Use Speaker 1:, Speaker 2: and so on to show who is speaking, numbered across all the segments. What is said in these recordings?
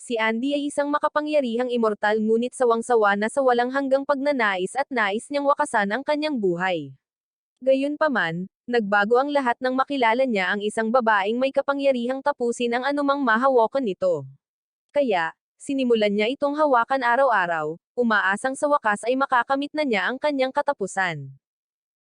Speaker 1: Si Andy ay isang makapangyarihang immortal ngunit sawang-sawa na sa walang hanggang pagnanais at nais niyang wakasan ang kanyang buhay. Gayunpaman, nagbago ang lahat nang makilala niya ang isang babaeng may kapangyarihang tapusin ang anumang mahawakan nito. Kaya, sinimulan niya itong hawakan araw-araw, umaasang sa wakas ay makakamit na niya ang kanyang katapusan.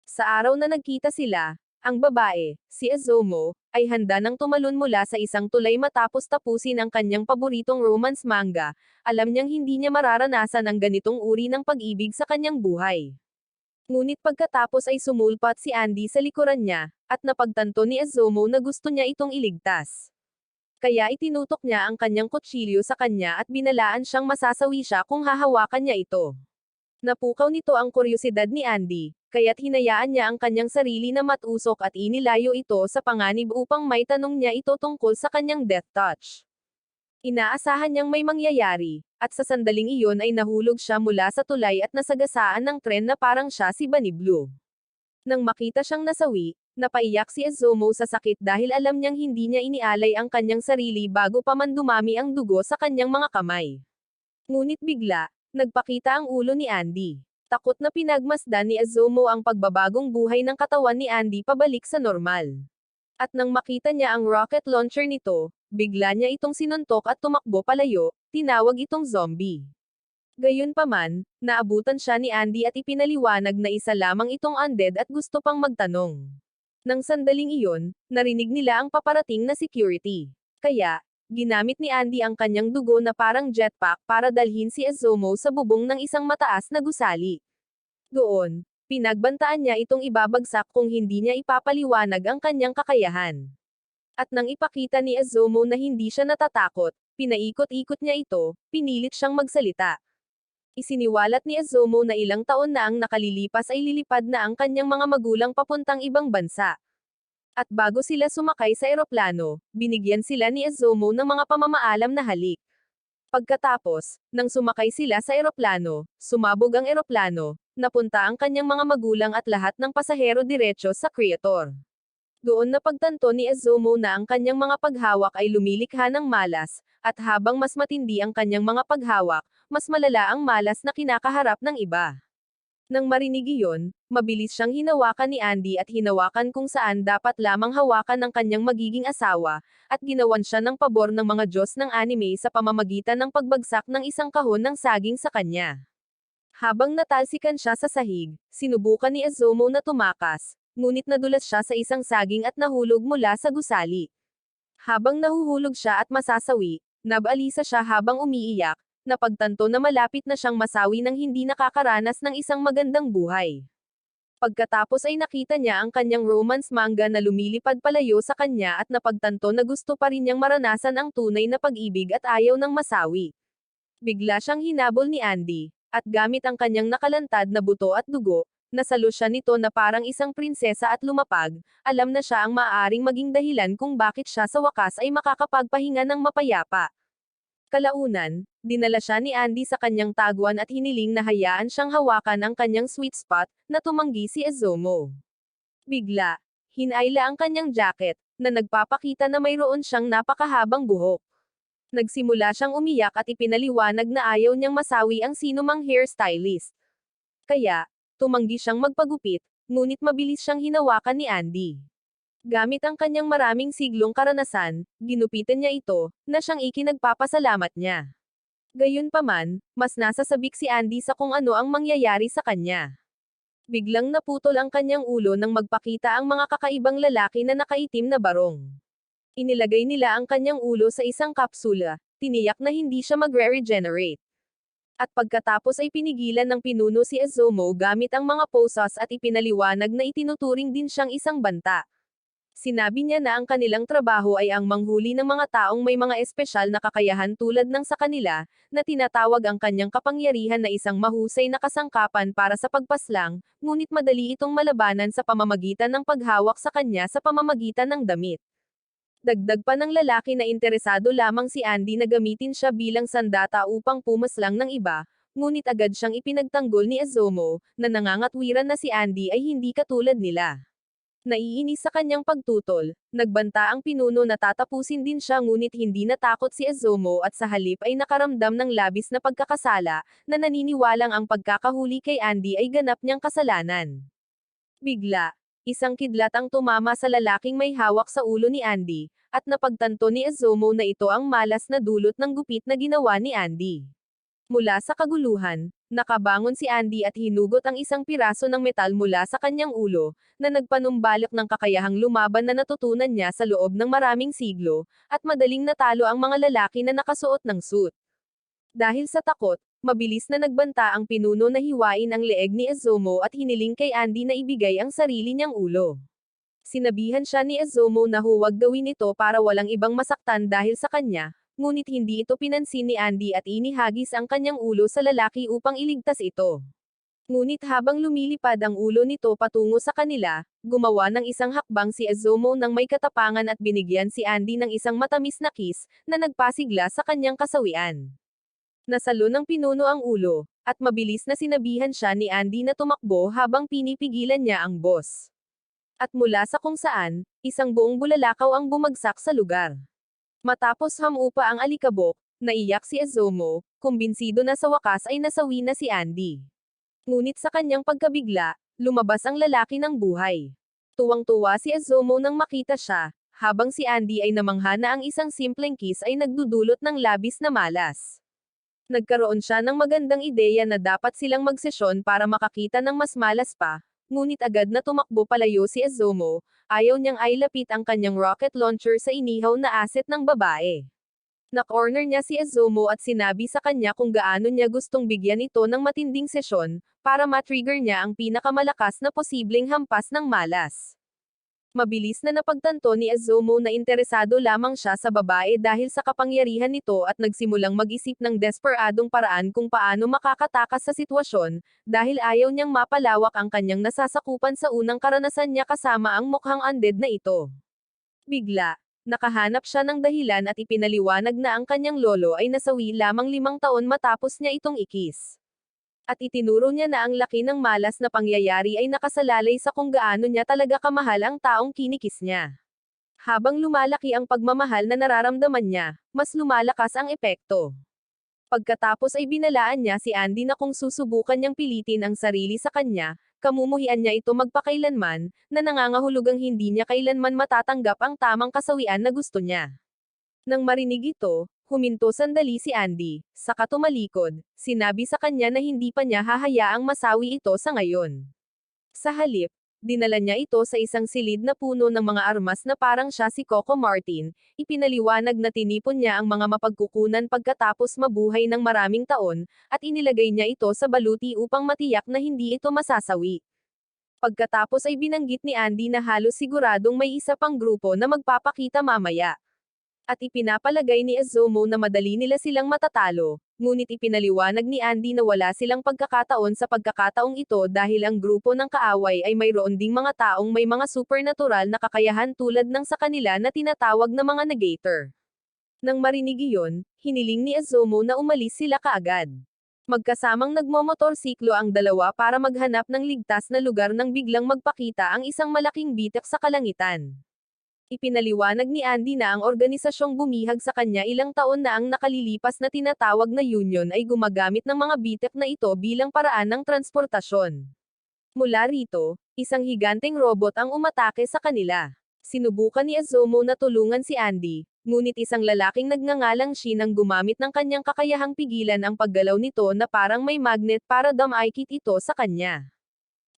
Speaker 1: Sa araw na nagkita sila, ang babae, si Azomo, ay handa nang tumalon mula sa isang tulay matapos tapusin ang kanyang paboritong romance manga. Alam niyang hindi niya mararanasan ang ganitong uri ng pag-ibig sa kanyang buhay. Ngunit pagkatapos ay sumulpat si Andy sa likuran niya, at napagtanto ni Azomo na gusto niya itong iligtas. Kaya itinutok niya ang kanyang kutsilyo sa kanya at binalaan siyang masasawi siya kung hahawakan niya ito. Napukaw nito ang kuryosidad ni Andy, kaya't hinayaan niya ang kanyang sarili na matusok at inilayo ito sa panganib upang may tanong niya ito tungkol sa kanyang death touch. Inaasahan niyang may mangyayari, at sa sandaling iyon ay nahulog siya mula sa tulay at nasagasaan ng tren na parang siya si Bunny Blue. Nang makita siyang nasawi, napaiyak si Azomo sa sakit dahil alam niyang hindi niya inialay ang kanyang sarili bago pa man dumami ang dugo sa kanyang mga kamay. Ngunit bigla, nagpakita ang ulo ni Andy. Takot na pinagmasdan ni Azomo ang pagbabagong buhay ng katawan ni Andy pabalik sa normal. At nang makita niya ang rocket launcher nito, bigla niya itong sinuntok at tumakbo palayo, tinawag itong zombie. Gayunpaman, naabutan siya ni Andy at ipinaliwanag na isa lamang itong undead at gusto pang magtanong. Nang sandaling iyon, narinig nila ang paparating na security. Kaya, ginamit ni Andy ang kanyang dugo na parang jetpack para dalhin si Azomo sa bubong ng isang mataas na gusali. Doon, pinagbantaan niya itong ibabagsak kung hindi niya ipapaliwanag ang kanyang kakayahan. At nang ipakita ni Azomo na hindi siya natatakot, pinaikot-ikot niya ito, pinilit siyang magsalita. Isiniwalat ni Azomo na ilang taon na ang nakalilipas ay lilipad na ang kanyang mga magulang papuntang ibang bansa. At bago sila sumakay sa eroplano, binigyan sila ni Azomo ng mga pamamaalam na halik. Pagkatapos, nang sumakay sila sa eroplano, sumabog ang eroplano, napunta ang kanyang mga magulang at lahat ng pasahero diretso sa Creator. Doon napagtanto ni Azomo na ang kanyang mga paghawak ay lumilikha ng malas, at habang mas matindi ang kanyang mga paghawak, mas malala ang malas na kinakaharap ng iba. Nang marinig iyon, mabilis siyang hinawakan ni Andy at hinawakan kung saan dapat lamang hawakan ng kanyang magiging asawa, at ginawan siya ng pabor ng mga Diyos ng anime sa pamamagitan ng pagbagsak ng isang kahon ng saging sa kanya. Habang natalsikan siya sa sahig, sinubukan ni Azomo na tumakas, ngunit nadulas siya sa isang saging at nahulog mula sa gusali. Habang nahuhulog siya at masasawi, nabalisa siya habang umiiyak, napagtanto na malapit na siyang masawi nang hindi nakakaranas ng isang magandang buhay. Pagkatapos ay nakita niya ang kanyang romance manga na lumilipad palayo sa kanya at napagtanto na gusto pa rin niyang maranasan ang tunay na pag-ibig at ayaw ng masawi. Bigla siyang hinabol ni Andy, at gamit ang kanyang nakalantad na buto at dugo, nasalo siya nito na parang isang prinsesa at lumapag, alam na siya ang maaaring maging dahilan kung bakit siya sa wakas ay makakapagpahinga ng mapayapa. Kalaunan, dinala siya ni Andy sa kanyang taguan at hiniling na hayaan siyang hawakan ang kanyang sweet spot, na tumanggi si Azomo. Bigla, hinayla ang kanyang jacket, na nagpapakita na mayroon siyang napakahabang buhok. Nagsimula siyang umiyak at ipinaliwanag na ayaw niyang masawi ang sinumang hairstylist. Kaya, tumanggi siyang magpagupit, ngunit mabilis siyang hinawakan ni Andy. Gamit ang kanyang maraming siglong karanasan, ginupitan niya ito, na siyang ikinagpapasalamat niya. Gayunpaman, mas nasasabik si Andy sa kung ano ang mangyayari sa kanya. Biglang naputol ang kanyang ulo nang magpakita ang mga kakaibang lalaki na nakaitim na barong. Inilagay nila ang kanyang ulo sa isang kapsula, tiniyak na hindi siya magre-regenerate. At pagkatapos ay pinigilan ng pinuno si Azomo gamit ang mga posas at ipinaliwanag na itinuturing din siyang isang banta. Sinabi niya na ang kanilang trabaho ay ang manghuli ng mga taong may mga espesyal na kakayahan tulad ng sa kanila, na tinatawag ang kanyang kapangyarihan na isang mahusay na kasangkapan para sa pagpaslang, ngunit madali itong malabanan sa pamamagitan ng paghawak sa kanya sa pamamagitan ng damit. Dagdag pa ng lalaki na interesado lamang si Andy na gamitin siya bilang sandata upang pumaslang ng iba, ngunit agad siyang ipinagtanggol ni Azomo, na nangangatwiran na si Andy ay hindi katulad nila. Naiinis sa kanyang pagtutol, nagbanta ang pinuno na tatapusin din siya ngunit hindi natakot si Izumo at sa halip ay nakaramdam ng labis na pagkakasala, na naniniwalang ang pagkakahuli kay Andy ay ganap niyang kasalanan. Bigla, isang kidlat ang tumama sa lalaking may hawak sa ulo ni Andy, at napagtanto ni Izumo na ito ang malas na dulot ng gupit na ginawa ni Andy. Mula sa kaguluhan, nakabangon si Andy at hinugot ang isang piraso ng metal mula sa kanyang ulo, na nagpanumbalik ng kakayahang lumaban na natutunan niya sa loob ng maraming siglo, at madaling natalo ang mga lalaki na nakasuot ng suit. Dahil sa takot, mabilis na nagbanta ang pinuno na hiwain ang leeg ni Izumo at hiniling kay Andy na ibigay ang sarili niyang ulo. Sinabihan siya ni Izumo na huwag gawin ito para walang ibang masaktan dahil sa kanya, ngunit hindi ito pinansin ni Andy at inihagis ang kanyang ulo sa lalaki upang iligtas ito. Ngunit habang lumilipad ang ulo nito patungo sa kanila, gumawa ng isang hakbang si Izumo nang may katapangan at binigyan si Andy ng isang matamis na kiss, na nagpasigla sa kanyang kasawian. Nasalo ng pinuno ang ulo, at mabilis na sinabihan siya ni Andy na tumakbo habang pinipigilan niya ang boss. At mula sa kung saan, isang buong bulalakaw ang bumagsak sa lugar. Matapos hamupa ang alikabok, naiyak si Izumo, kumbinsido na sa wakas ay nasawi na si Andy. Ngunit sa kanyang pagkabigla, lumabas ang lalaki ng buhay. Tuwang-tuwa si Izumo nang makita siya, habang si Andy ay namangha na ang isang simpleng kiss ay nagdudulot ng labis na malas. Nagkaroon siya ng magandang ideya na dapat silang magsesyon para makakita ng mas malas pa, ngunit agad na tumakbo palayo si Izumo, ayaw niyang ailapit ang kanyang rocket launcher sa inihaw na asset ng babae. Na-corner niya si Izumo at sinabi sa kanya kung gaano niya gustong bigyan ito ng matinding sesyon, para ma-trigger niya ang pinakamalakas na posibleng hampas ng malas. Mabilis na napagtanto ni Izumo na interesado lamang siya sa babae dahil sa kapangyarihan nito at nagsimulang mag-isip ng desperadong paraan kung paano makakatakas sa sitwasyon, dahil ayaw niyang mapalawak ang kanyang nasasakupan sa unang karanasan niya kasama ang mukhang undead na ito. Bigla, nakahanap siya ng dahilan at ipinaliwanag na ang kanyang lolo ay nasawi lamang 5 taon matapos niya itong ikis. At itinuro niya na ang laki ng malas na pangyayari ay nakasalalay sa kung gaano niya talaga kamahal ang taong kinikis niya. Habang lumalaki ang pagmamahal na nararamdaman niya, mas lumalakas ang epekto. Pagkatapos ay binalaan niya si Andy na kung susubukan niyang pilitin ang sarili sa kanya, kamumuhian niya ito magpakailanman, na nangangahulugang hindi niya kailanman matatanggap ang tamang kasawian na gusto niya. Nang marinig ito, huminto sandali si Andy, saka tumalikod, sinabi sa kanya na hindi pa niya hahayaang masawi ito sa ngayon. Sa halip, dinala niya ito sa isang silid na puno ng mga armas na parang siya si Coco Martin, ipinaliwanag na tinipon niya ang mga mapagkukunan pagkatapos mabuhay ng maraming taon, at inilagay niya ito sa baluti upang matiyak na hindi ito masasawi. Pagkatapos ay binanggit ni Andy na halos siguradong may isa pang grupo na magpapakita mamaya. At ipinapalagay ni Izumo na madali nila silang matatalo, ngunit ipinaliwanag ni Andy na wala silang pagkakataon sa pagkakataong ito dahil ang grupo ng kaaway ay mayroon ding mga taong may mga supernatural na kakayahan tulad ng sa kanila na tinatawag na mga negator. Nang marinig iyon, hiniling ni Izumo na umalis sila kaagad. Magkasamang nagmomotorsiklo ang dalawa para maghanap ng ligtas na lugar nang biglang magpakita ang isang malaking bitak sa kalangitan. Ipinaliwanag ni Andy na ang organisasyong bumihag sa kanya ilang taon na ang nakalilipas na tinatawag na Union ay gumagamit ng mga bitak na ito bilang paraan ng transportasyon. Mula rito, isang higanteng robot ang umatake sa kanila. Sinubukan ni Izumo na tulungan si Andy, ngunit isang lalaking nagngangalang Shin ang gumamit ng kanyang kakayahang pigilan ang paggalaw nito na parang may magnet para damaykit ito sa kanya.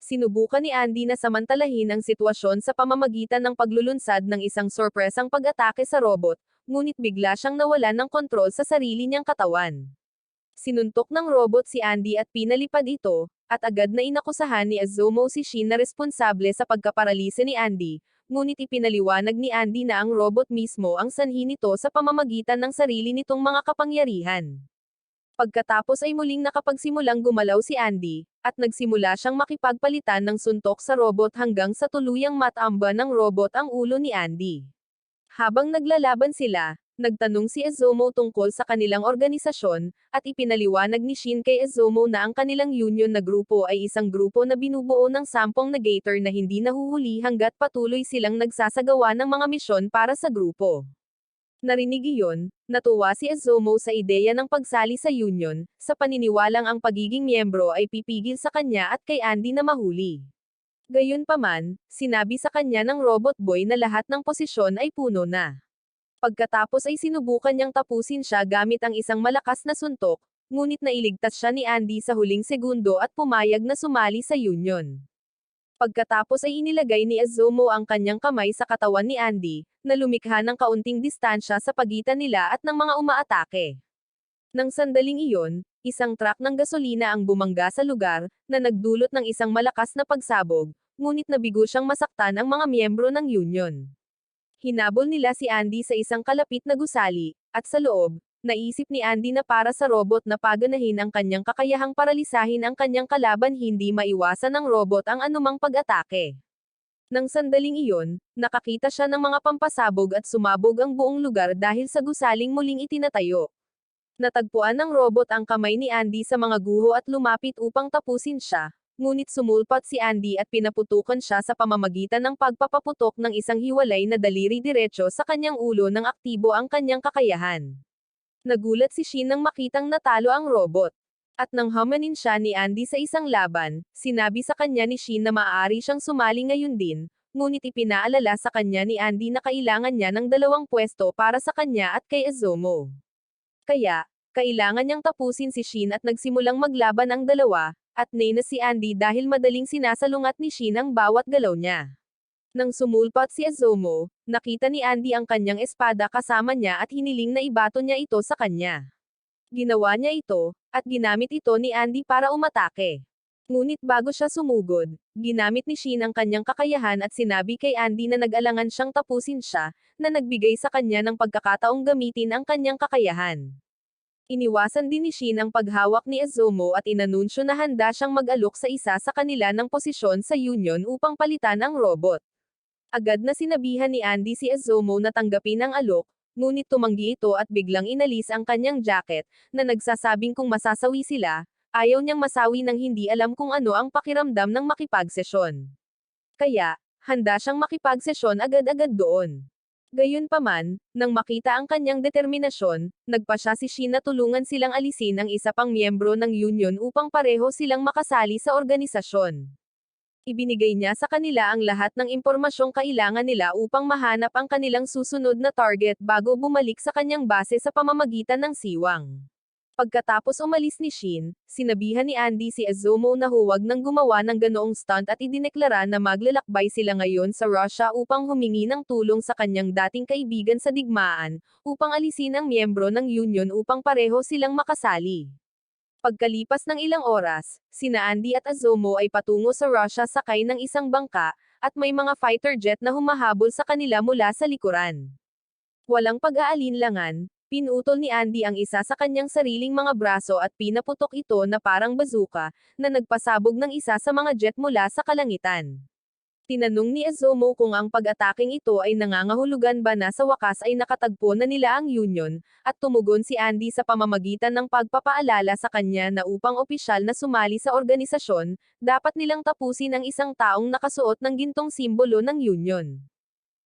Speaker 1: Sinubukan ni Andy na samantalahin ang sitwasyon sa pamamagitan ng paglulunsad ng isang sorpresang pag-atake sa robot, ngunit bigla siyang nawalan ng kontrol sa sarili niyang katawan. Sinuntok ng robot si Andy at pinalipad ito, at agad na inakusahan ni Izumo si Shin na responsable sa pagkaparalisa ni Andy, ngunit ipinaliwanag ni Andy na ang robot mismo ang sanhi nito sa pamamagitan ng sarili nitong mga kapangyarihan. Pagkatapos ay muling nakapagsimulang gumalaw si Andy, at nagsimula siyang makipagpalitan ng suntok sa robot hanggang sa tuluyang matamba ng robot ang ulo ni Andy. Habang naglalaban sila, Nagtanong si Izumo tungkol sa kanilang organisasyon, at ipinaliwanag ni Shin kay Izumo na ang kanilang union na grupo ay isang grupo na binubuo ng 10 negator na hindi nahuhuli hanggat patuloy silang nagsasagawa ng mga misyon para sa grupo. Narinig iyon, natuwa si Izumo sa ideya ng pagsali sa union, sa paniniwalang ang pagiging miyembro ay pipigil sa kanya at kay Andy na mahuli. Gayunpaman, sinabi sa kanya ng robot boy na lahat ng posisyon ay puno na. Pagkatapos ay sinubukan niyang tapusin siya gamit ang isang malakas na suntok, ngunit nailigtas siya ni Andy sa huling segundo at pumayag na sumali sa union. Pagkatapos ay inilagay ni Izumo ang kanyang kamay sa katawan ni Andy, na lumikha ng kaunting distansya sa pagitan nila at ng mga umaatake. Nang sandaling iyon, isang truck ng gasolina ang bumangga sa lugar, na nagdulot ng isang malakas na pagsabog, ngunit nabigo siyang masaktan ang mga miyembro ng union. Hinabol nila si Andy sa isang kalapit na gusali, at sa loob, naisip ni Andy na para sa robot na paganahin ang kanyang kakayahang paralisahin ang kanyang kalaban, hindi maiwasan ng robot ang anumang pag-atake. Nang sandaling iyon, nakakita siya ng mga pampasabog at sumabog ang buong lugar dahil sa gusaling muling itinatayo. Natagpuan ng robot ang kamay ni Andy sa mga guho at lumapit upang tapusin siya, ngunit sumulpat si Andy at pinaputukan siya sa pamamagitan ng pagpapaputok ng isang hiwalay na daliri diretso sa kanyang ulo nang aktibo ang kanyang kakayahan. Nagulat si Shin nang makitang natalo ang robot. At nang hamanin siya ni Andy sa isang laban, sinabi sa kanya ni Shin na maaari siyang sumali ngayon din, ngunit ipinaalala sa kanya ni Andy na kailangan niya ng 2 pwesto para sa kanya at kay Izumo. Kaya, kailangan niyang tapusin si Shin at nagsimulang maglaban ang dalawa, at nainis si Andy dahil madaling sinasalungat ni Shin ang bawat galaw niya. Nang sumulpat si Izumo, nakita ni Andy ang kanyang espada kasama niya at hiniling na ibato niya ito sa kanya. Ginawa niya ito, at ginamit ito ni Andy para umatake. Ngunit bago siya sumugod, ginamit ni Shin ang kanyang kakayahan at sinabi kay Andy na nag-alangan siyang tapusin siya, na nagbigay sa kanya ng pagkakataong gamitin ang kanyang kakayahan. Iniwasan din ni Shin ang paghawak ni Izumo at inanunsyo na handa siyang mag-alok sa isa sa kanila ng posisyon sa union upang palitan ang robot. Agad na sinabihan ni Andy si Izumo na tanggapin ang alok, ngunit tumanggi ito at biglang inalis ang kanyang jacket, na nagsasabing kung masasawi sila, ayaw niyang masawi nang hindi alam kung ano ang pakiramdam ng makipagsesyon. Kaya, handa siyang makipagsesyon agad-agad doon. Gayunpaman, nang makita ang kanyang determinasyon, nagpa siya si Shin na tulungan silang alisin ang isa pang miyembro ng union upang pareho silang makasali sa organisasyon. Ibinigay niya sa kanila ang lahat ng impormasyong kailangan nila upang mahanap ang kanilang susunod na target bago bumalik sa kanyang base sa pamamagitan ng siwang. Pagkatapos umalis ni Shin, sinabihan ni Andy si Izumo na huwag nang gumawa ng ganoong stunt at idineklara na maglalakbay sila ngayon sa Russia upang humingi ng tulong sa kanyang dating kaibigan sa digmaan, upang alisin ang miyembro ng union upang pareho silang makasali. Pagkalipas ng ilang oras, sina Andy at Izumo ay patungo sa Russia sakay ng isang bangka, at may mga fighter jet na humahabol sa kanila mula sa likuran. Walang pag-aalinlangan, pinutol ni Andy ang isa sa kanyang sariling mga braso at pinaputok ito na parang bazooka, na nagpasabog ng isa sa mga jet mula sa kalangitan. Tinanong ni Izumo kung ang pag-ataking ito ay nangangahulugan ba na sa wakas ay nakatagpo na nila ang union, at tumugon si Andy sa pamamagitan ng pagpapaalala sa kanya na upang opisyal na sumali sa organisasyon, dapat nilang tapusin ang isang taong nakasuot ng gintong simbolo ng union.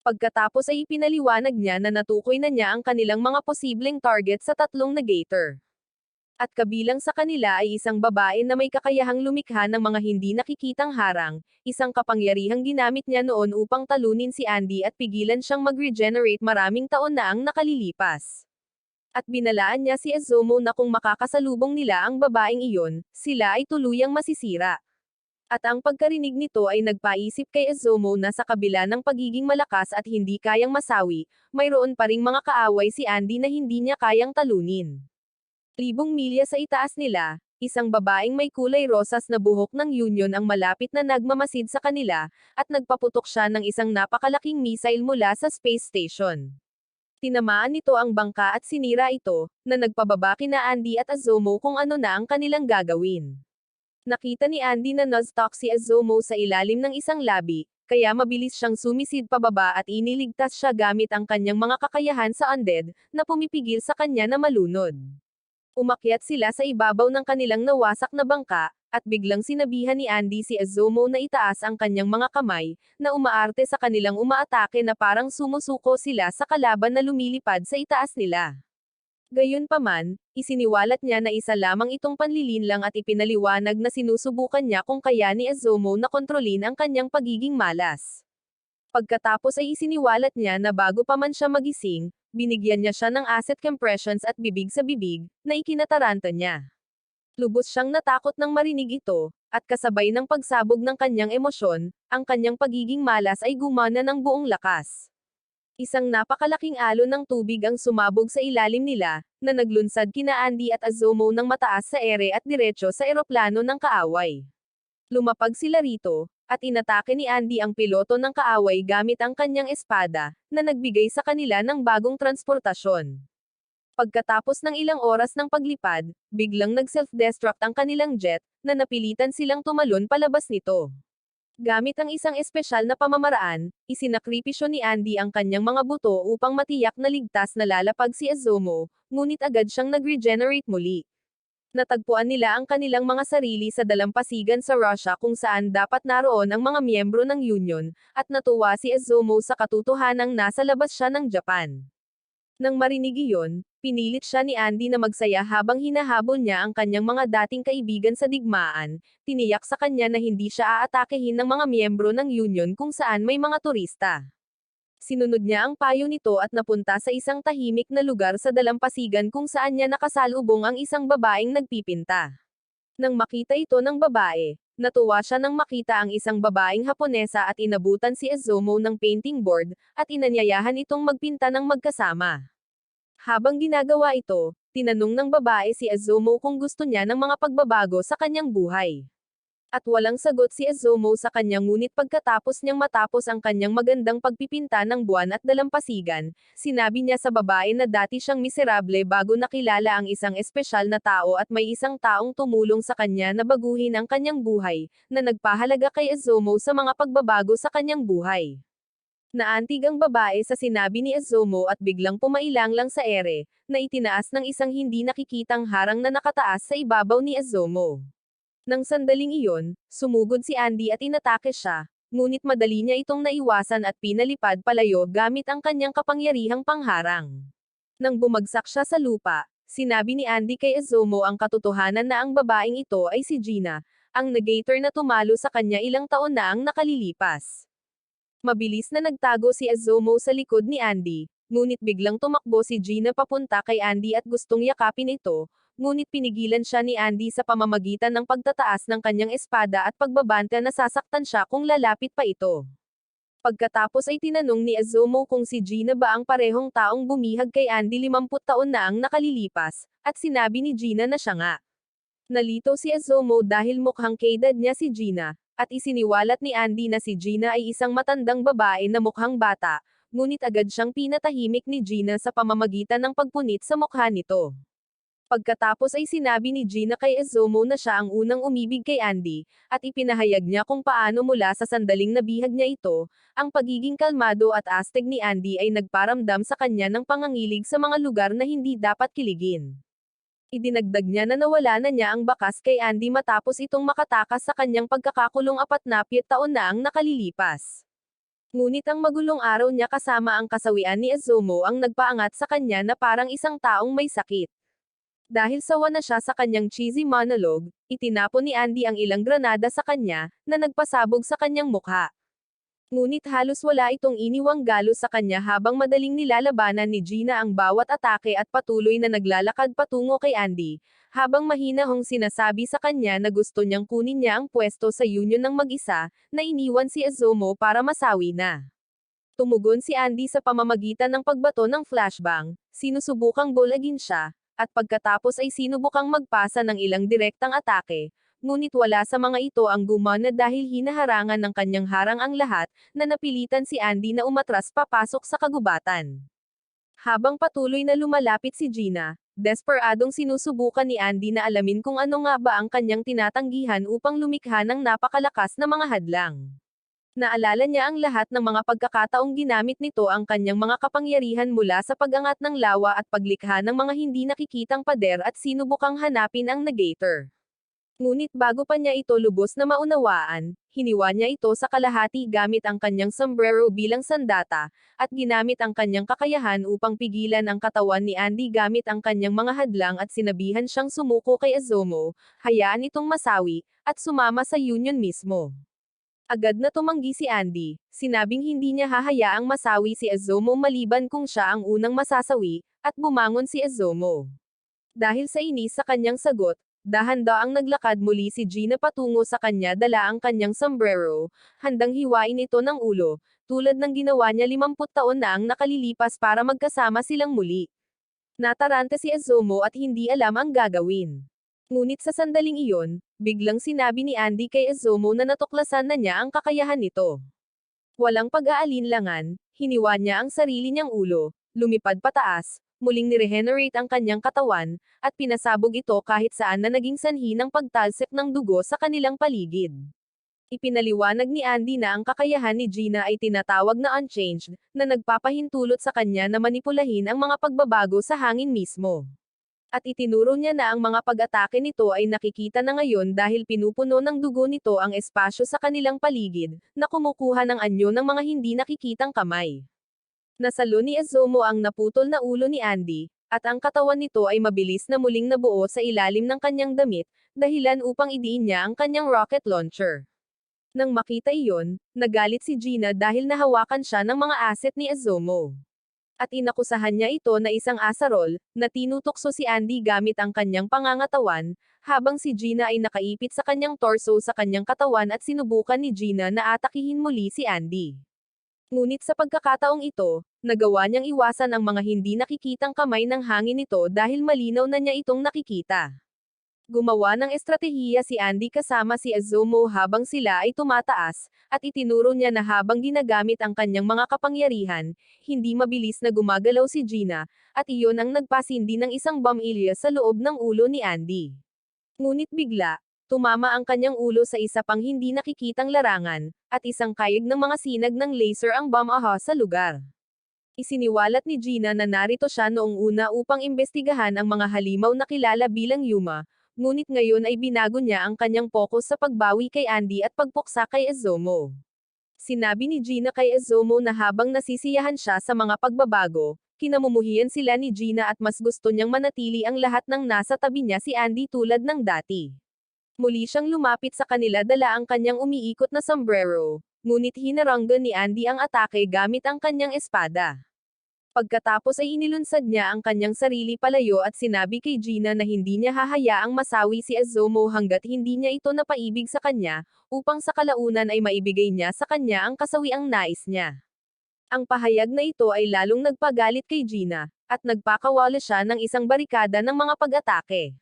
Speaker 1: Pagkatapos ay ipinaliwanag niya na natukoy na niya ang kanilang mga posibleng target sa 3 negator. At kabilang sa kanila ay isang babae na may kakayahang lumikha ng mga hindi nakikitang harang, isang kapangyarihang ginamit niya noon upang talunin si Andy at pigilan siyang mag-regenerate maraming taon na ang nakalilipas. At binalaan niya si Izumo na kung makakasalubong nila ang babaeng iyon, sila ay tuluyang masisira. At ang pagkarinig nito ay nagpaisip kay Izumo na sa kabila ng pagiging malakas at hindi kayang masawi, mayroon pa ring mga kaaway si Andy na hindi niya kayang talunin. 1,000 milya sa itaas nila, isang babaeng may kulay rosas na buhok ng union ang malapit na nagmamasid sa kanila, at nagpaputok siya ng isang napakalaking missile mula sa space station. Tinamaan nito ang bangka at sinira ito, na nagpababa kina Andy at Izumo kung ano na ang kanilang gagawin. Nakita ni Andy na nuztok si Izumo sa ilalim ng isang labi, kaya mabilis siyang sumisid pababa at iniligtas siya gamit ang kanyang mga kakayahan sa undead, na pumipigil sa kanya na malunod. Umakyat sila sa ibabaw ng kanilang nawasak na bangka, at biglang sinabihan ni Andy si Azomo na itaas ang kanyang mga kamay, na umaarte sa kanilang umaatake na parang sumusuko sila sa kalaban na lumilipad sa itaas nila. Gayunpaman, isiniwalat niya na isa lamang itong panlilinlang at ipinaliwanag na sinusubukan niya kung kaya ni Azomo na kontrolin ang kanyang pagiging malas. Pagkatapos ay isiniwalat niya na bago pa man siya magising, binigyan niya siya ng acid compressions at bibig sa bibig, na ikinataranta niya. Lubos siyang natakot nang marinig ito, at kasabay ng pagsabog ng kanyang emosyon, ang kanyang pagiging malas ay gumana ng buong lakas. Isang napakalaking alon ng tubig ang sumabog sa ilalim nila, na naglunsad kina Andy at Azomo ng mataas sa ere at diretso sa eroplano ng kaaway. Lumapag sila rito, at inatake ni Andy ang piloto ng kaaway gamit ang kanyang espada, na nagbigay sa kanila ng bagong transportasyon. Pagkatapos ng ilang oras ng paglipad, biglang nag-self-destruct ang kanilang jet, na napilitan silang tumalon palabas nito. Gamit ang isang espesyal na pamamaraan, isinakripisyo ni Andy ang kanyang mga buto upang matiyak na ligtas na lalapag si Azomo, ngunit agad siyang nag-regenerate muli. Natagpuan nila ang kanilang mga sarili sa dalampasigan sa Russia kung saan dapat naroon ang mga miyembro ng Union, at natuwa si Azomo sa katotohanang nasa labas siya ng Japan. Nang marinig iyon, pinilit siya ni Andy na magsaya habang hinahabol niya ang kanyang mga dating kaibigan sa digmaan, tiniyak sa kanya na hindi siya aatakehin ng mga miyembro ng Union kung saan may mga turista. Sinunod niya ang payo nito at napunta sa isang tahimik na lugar sa dalampasigan kung saan niya nakasalubong ang isang babaeng nagpipinta. Nang makita ito ng babae, natuwa siya nang makita ang isang babaeng Haponesa at inabutan si Azomo ng painting board, at inanyayahan itong magpinta ng magkasama. Habang ginagawa ito, tinanong ng babae si Azomo kung gusto niya ng mga pagbabago sa kanyang buhay. At walang sagot si Azomo sa kanya ngunit pagkatapos niyang matapos ang kanyang magandang pagpipinta ng buwan at dalampasigan, sinabi niya sa babae na dati siyang miserable bago nakilala ang isang espesyal na tao at may isang taong tumulong sa kanya na baguhin ang kanyang buhay, na nagpahalaga kay Azomo sa mga pagbabago sa kanyang buhay. Naantig ang babae sa sinabi ni Azomo at biglang pumailang lang sa ere, na itinaas ng isang hindi nakikitang harang na nakataas sa ibabaw ni Azomo. Nang sandaling iyon, sumugod si Andy at inatake siya, ngunit madali niya itong naiwasan at pinalipad palayo gamit ang kanyang kapangyarihang pangharang. Nang bumagsak siya sa lupa, sinabi ni Andy kay Azomo ang katotohanan na ang babaeng ito ay si Gina, ang negator na tumalo sa kanya ilang taon na ang nakalilipas. Mabilis na nagtago si Azomo sa likod ni Andy, ngunit biglang tumakbo si Gina papunta kay Andy at gustong yakapin ito, ngunit pinigilan siya ni Andy sa pamamagitan ng pagtataas ng kanyang espada at pagbabanta na sasaktan siya kung lalapit pa ito. Pagkatapos ay tinanong ni Azomo kung si Gina ba ang parehong taong bumihag kay Andy 50 taon na ang nakalilipas, at sinabi ni Gina na siya nga. Nalito si Azomo dahil mukhang kaedad niya si Gina, at isiniwalat ni Andy na si Gina ay isang matandang babae na mukhang bata, ngunit agad siyang pinatahimik ni Gina sa pamamagitan ng pagpunit sa mukha nito. Pagkatapos ay sinabi ni Gina kay Azomo na siya ang unang umibig kay Andy, at ipinahayag niya kung paano mula sa sandaling nabihag niya ito, ang pagiging kalmado at astig ni Andy ay nagparamdam sa kanya ng pangangilig sa mga lugar na hindi dapat kiligin. Idinagdag niya na nawala na niya ang bakas kay Andy matapos itong makatakas sa kanyang pagkakakulong 40 taon na ang nakalilipas. Ngunit ang magulong araw niya kasama ang kasawian ni Azomo ang nagpaangat sa kanya na parang isang taong may sakit. Dahil sawa na siya sa kanyang cheesy monologue, itinapon ni Andy ang ilang granada sa kanya, na nagpasabog sa kanyang mukha. Ngunit halos wala itong iniwang galos sa kanya habang madaling nilalabanan ni Gina ang bawat atake at patuloy na naglalakad patungo kay Andy, habang mahinahong sinasabi sa kanya na gusto niyang kunin niya ang pwesto sa Union ng mag-isa, na iniwan si Azomo para masawi na. Tumugon si Andy sa pamamagitan ng pagbato ng flashbang, sinusubukang bulagin siya, at pagkatapos ay sinubukang magpasa ng ilang direktang atake, ngunit wala sa mga ito ang gumana dahil hinaharangan ng kanyang harang ang lahat, na napilitan si Andy na umatras papasok sa kagubatan. Habang patuloy na lumalapit si Gina, desperadong sinusubukan ni Andy na alamin kung ano nga ba ang kanyang tinatanggihan upang lumikha ng napakalakas na mga hadlang. Naalala niya ang lahat ng mga pagkakataong ginamit nito ang kanyang mga kapangyarihan mula sa pag-angat ng lawa at paglikha ng mga hindi nakikitang pader at sinubukang hanapin ang negator. Ngunit bago pa niya ito lubos na maunawaan, hiniwa niya ito sa kalahati gamit ang kanyang sombrero bilang sandata, at ginamit ang kanyang kakayahan upang pigilan ang katawan ni Andy gamit ang kanyang mga hadlang at sinabihan siyang sumuko kay Azomo, hayaan itong masawi, at sumama sa union mismo. Agad na tumanggi si Andy, sinabing hindi niya hahayaang masawi si Azomo maliban kung siya ang unang masasawi, at bumangon si Azomo. Dahil sa inis sa kanyang sagot, dahan-daang naglakad muli si Gina patungo sa kanya dala ang kanyang sombrero, handang hiwain ito ng ulo, tulad ng ginawa niya 50 taon na ang nakalilipas para magkasama silang muli. Nataranta si Azomo at hindi alam ang gagawin. Ngunit sa sandaling iyon, biglang sinabi ni Andy kay Azomo na natuklasan na niya ang kakayahan nito. Walang pag-aalinlangan, hiniwa niya ang sarili niyang ulo, lumipad pataas, muling niregenerate ang kanyang katawan, at pinasabog ito kahit saan na naging sanhi ng pagtalsik ng dugo sa kanilang paligid. Ipinaliwanag ni Andy na ang kakayahan ni Gina ay tinatawag na unchanged, na nagpapahintulot sa kanya na manipulahin ang mga pagbabago sa hangin mismo. At itinuro niya na ang mga pag-atake nito ay nakikita na ngayon dahil pinupuno ng dugo nito ang espasyo sa kanilang paligid, na kumukuha ng anyo ng mga hindi nakikitang kamay. Nasalo ni Azomo ang naputol na ulo ni Andy, at ang katawan nito ay mabilis na muling nabuo sa ilalim ng kanyang damit, dahilan upang idiin niya ang kanyang rocket launcher. Nang makita iyon, nagalit si Gina dahil nahawakan siya ng mga asset ni Azomo. At inakusahan niya ito na isang asarol, na tinutokso si Andy gamit ang kanyang pangangatawan, habang si Gina ay nakaipit sa kanyang torso sa kanyang katawan at sinubukan ni Gina na atakihin muli si Andy. Ngunit sa pagkakataong ito, nagawa niyang iwasan ang mga hindi nakikitang kamay ng hangin nito dahil malinaw na niya itong nakikita. Gumawa ng estratehiya si Andy kasama si Azomo habang sila ay tumataas, at itinuro niya na habang ginagamit ang kanyang mga kapangyarihan, hindi mabilis na gumagalaw si Gina, at iyon ang nagpasindi ng isang bomb sa loob ng ulo ni Andy. Ngunit bigla, tumama ang kanyang ulo sa isa pang hindi nakikitang larangan, at isang kayig ng mga sinag ng laser ang bomb sa lugar. Isiniwalat ni Gina na narito siya noong una upang imbestigahan ang mga halimaw na kilala bilang Yuma, ngunit ngayon ay binago niya ang kanyang focus sa pagbawi kay Andy at pagpuksa kay Azomo. Sinabi ni Gina kay Azomo na habang nasisiyahan siya sa mga pagbabago, kinamumuhian sila ni Gina at mas gusto niyang manatili ang lahat ng nasa tabi niya si Andy tulad ng dati. Muli siyang lumapit sa kanila dala ang kanyang umiikot na sombrero, ngunit hinaranggan ni Andy ang atake gamit ang kanyang espada. Pagkatapos ay inilunsad niya ang kanyang sarili palayo at sinabi kay Gina na hindi niya hahayaang masawi si Azomo hanggat hindi niya ito napaibig sa kanya, upang sa kalaunan ay maibigay niya sa kanya ang kasawiang nais niya. Ang pahayag na ito ay lalong nagpagalit kay Gina, at nagpakawala siya ng isang barikada ng mga pag-atake.